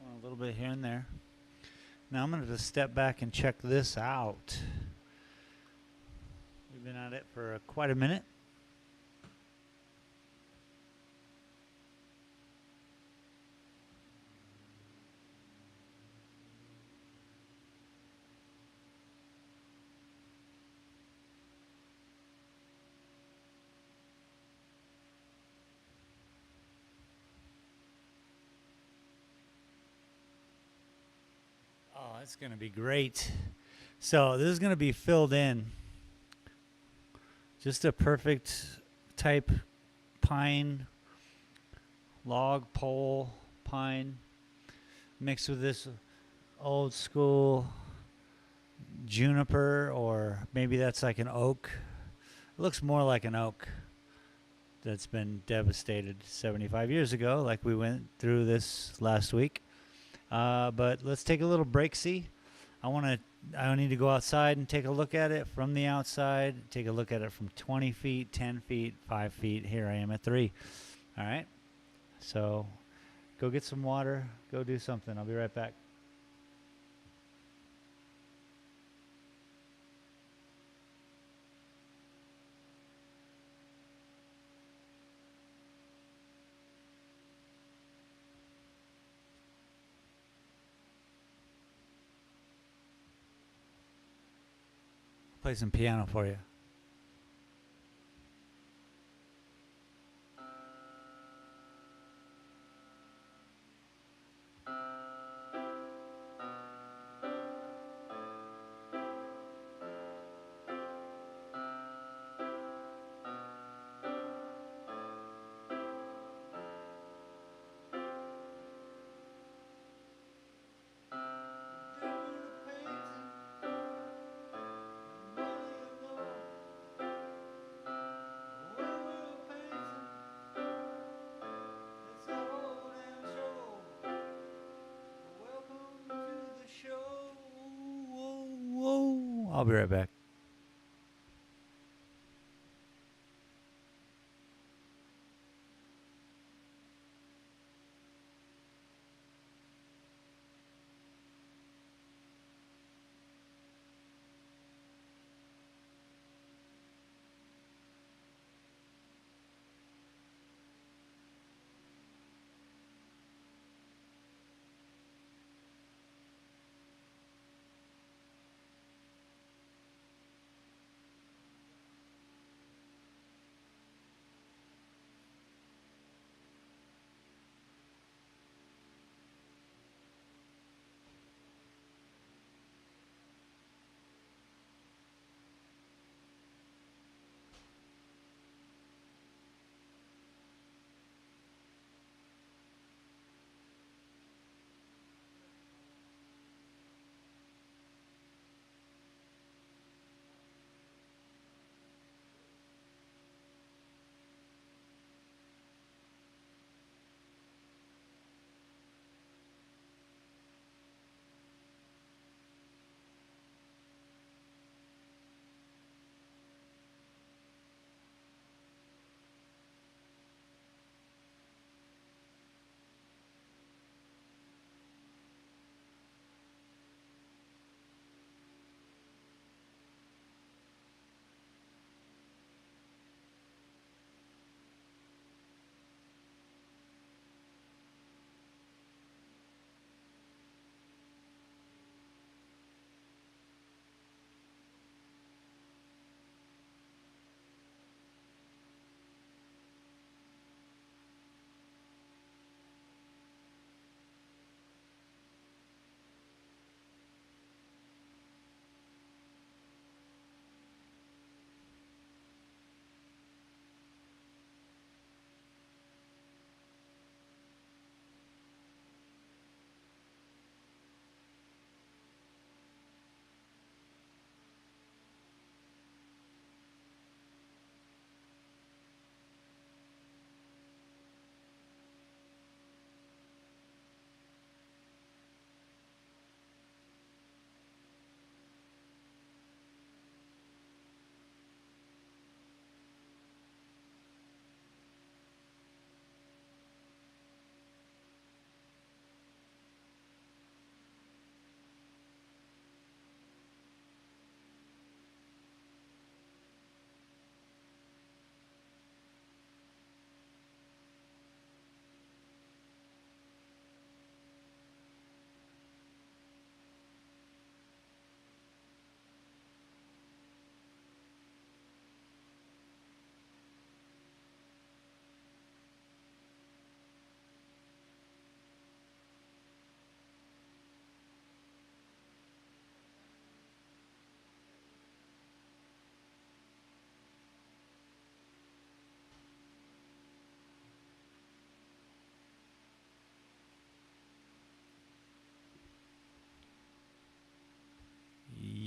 A little bit here and there. Now I'm going to step back and check this out. We've been at it for quite a minute. Oh, it's going to be great. So this is going to be filled in. Just a perfect type pine, log, pole, pine, mixed with this old school juniper, or maybe that's like an oak. It looks more like an oak that's been devastated 75 years ago, like we went through this last week. But let's take a little break. See, I need to go outside and take a look at it from the outside. Take a look at it from 20 feet, 10 feet, 5 feet. Here I am at 3. All right. So go get some water. Go do something. I'll be right back. Play some piano for you. I'll be right back.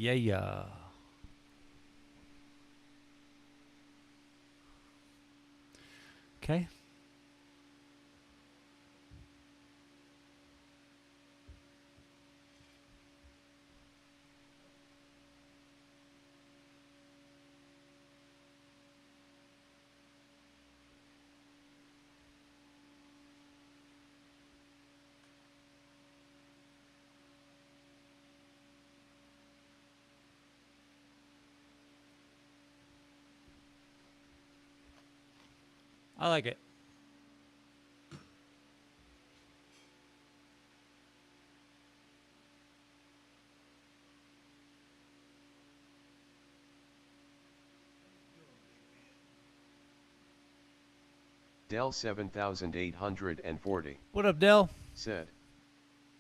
Yeah, yeah. Okay. I like it. Dell 7840 What up, Dell? said,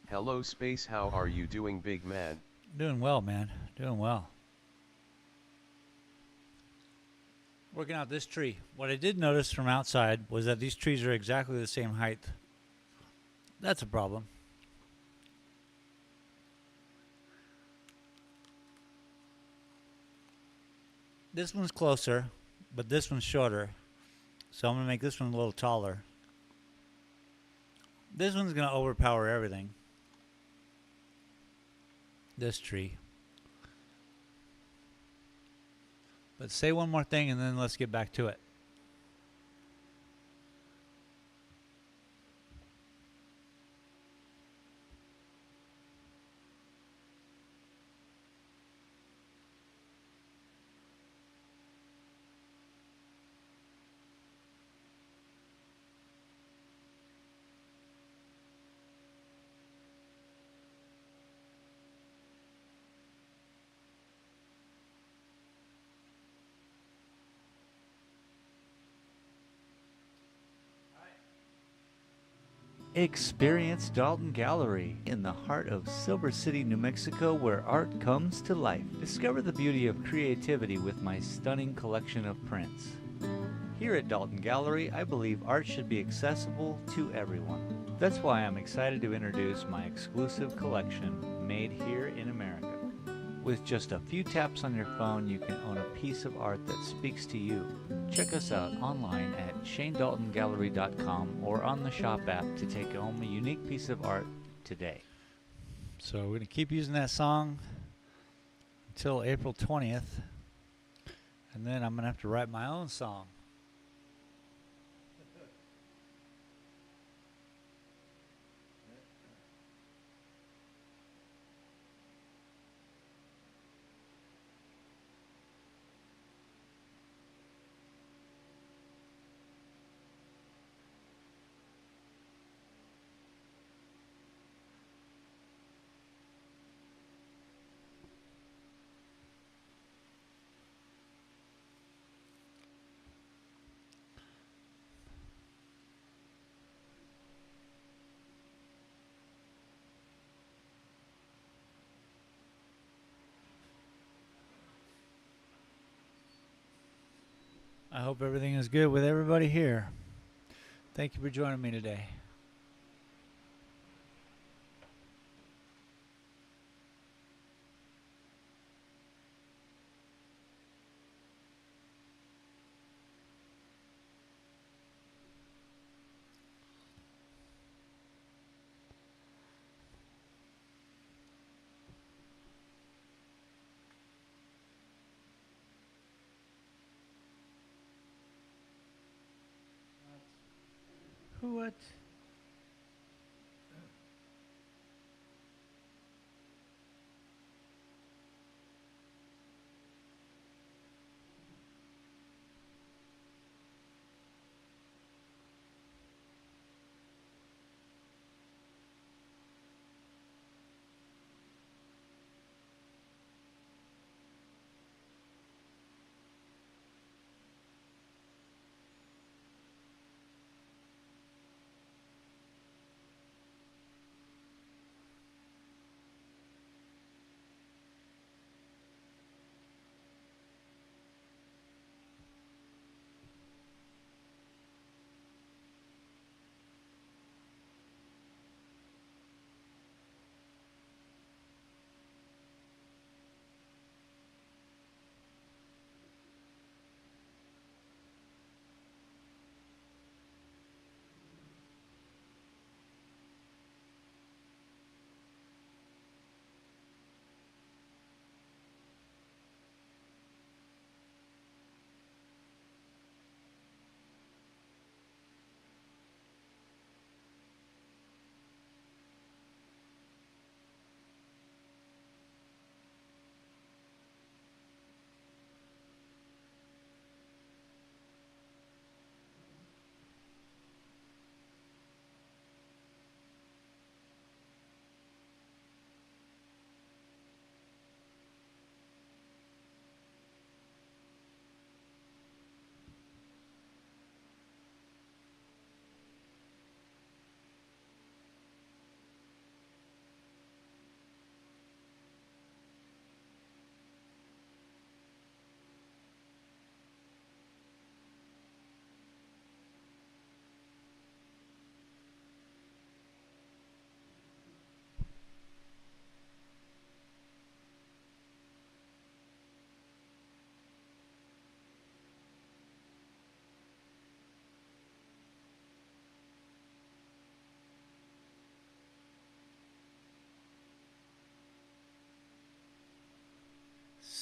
"Hello Space, how are you doing, big man?" Doing well, man. Doing well. Working out this tree. What I did notice from outside was that these trees are exactly the same height. That's a problem. This one's closer, but this one's shorter. So I'm going to make this one a little taller. This one's going to overpower everything. This tree. But say one more thing and then let's get back to it. Experience Dalton Gallery in the heart of Silver City, New Mexico, where art comes to life. Discover the beauty of creativity with my stunning collection of prints. Here at Dalton Gallery, I believe art should be accessible to everyone. That's why I'm excited to introduce my exclusive collection, Made Here in America. With just a few taps on your phone, you can own a piece of art that speaks to you. Check us out online at ShaneDaltonGallery.com or on the Shop app to take home a unique piece of art today. So we're going to keep using that song until April 20th, and then I'm going to have to write my own song. I hope everything is good with everybody here. Thank you for joining me today. What?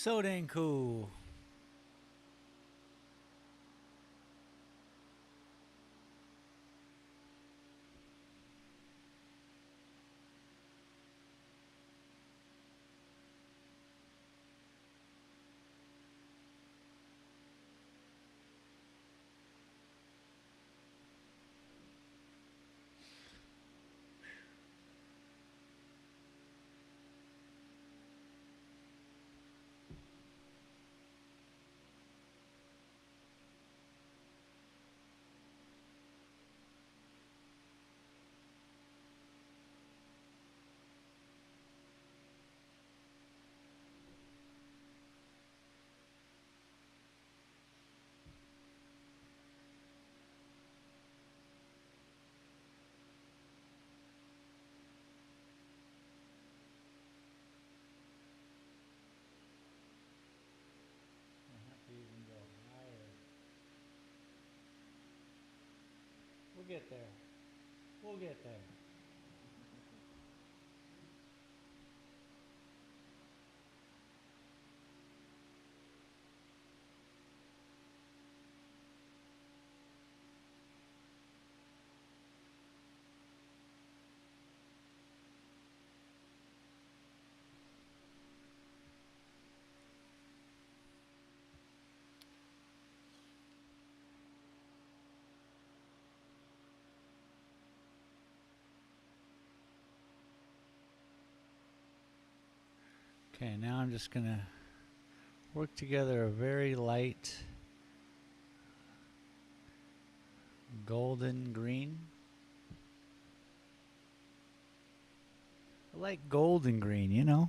So dang cool. Even go higher. We'll get there. We'll get there. Okay, now I'm just gonna work together a very light golden green. I like golden green, you know.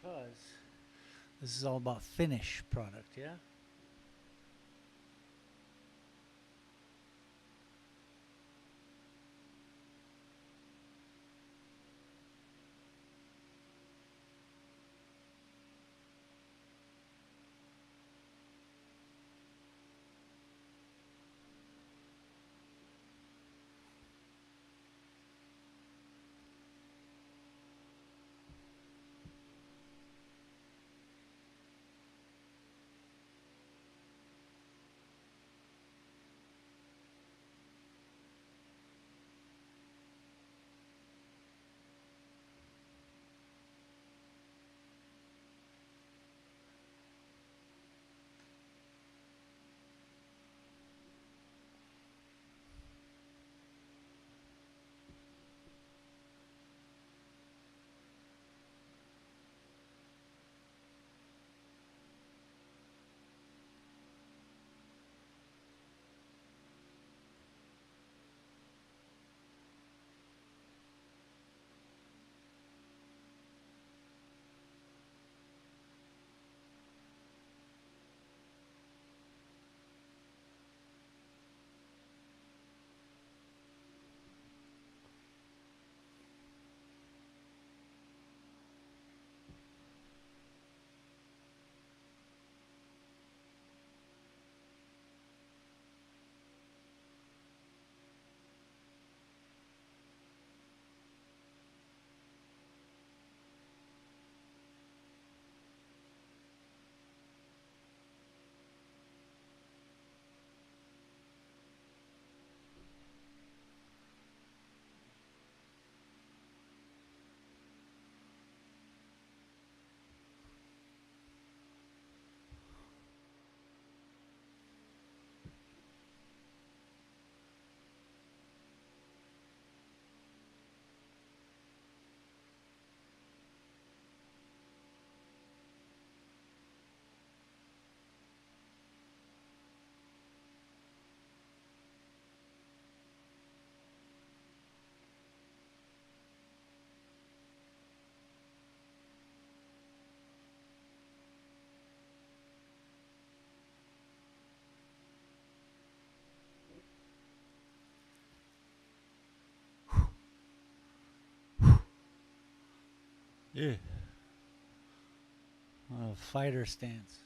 Because this is all about finish product, yeah? Yeah. A fighter stance.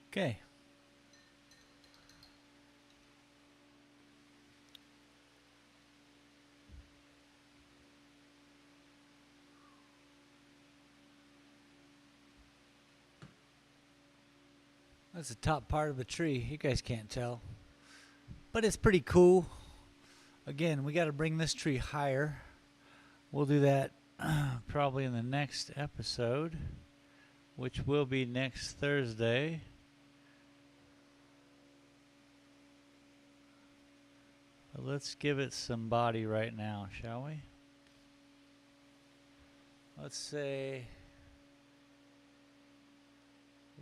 Okay. That's the top part of a tree. You guys can't tell. But it's pretty cool. Again, we got to bring this tree higher. We'll do that probably in the next episode, which will be next Thursday. But let's give it some body right now, shall we? Let's say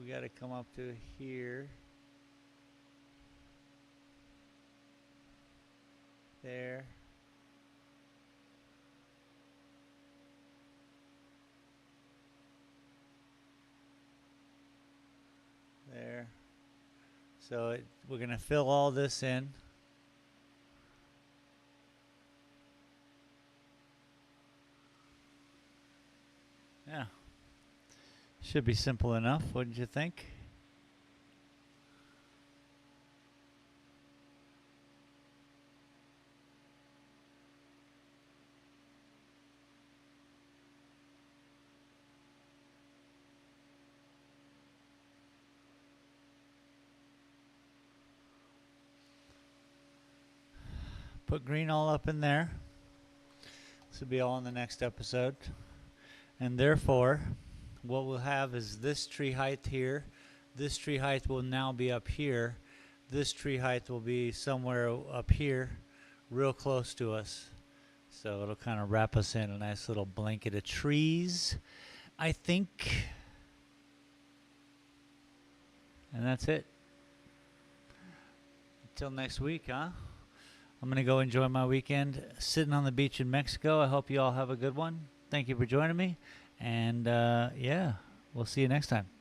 we got to come up to here. There. There. So we're going to fill all this in. Yeah. Should be simple enough, wouldn't you think? Put green all up in there. This will be all in the next episode. And therefore, what we'll have is this tree height here. This tree height will now be up here. This tree height will be somewhere up here, real close to us. So it'll kind of wrap us in a nice little blanket of trees, I think. And that's it. Until next week, huh? I'm going to go enjoy my weekend sitting on the beach in Mexico. I hope you all have a good one. Thank you for joining me. And, yeah, we'll see you next time.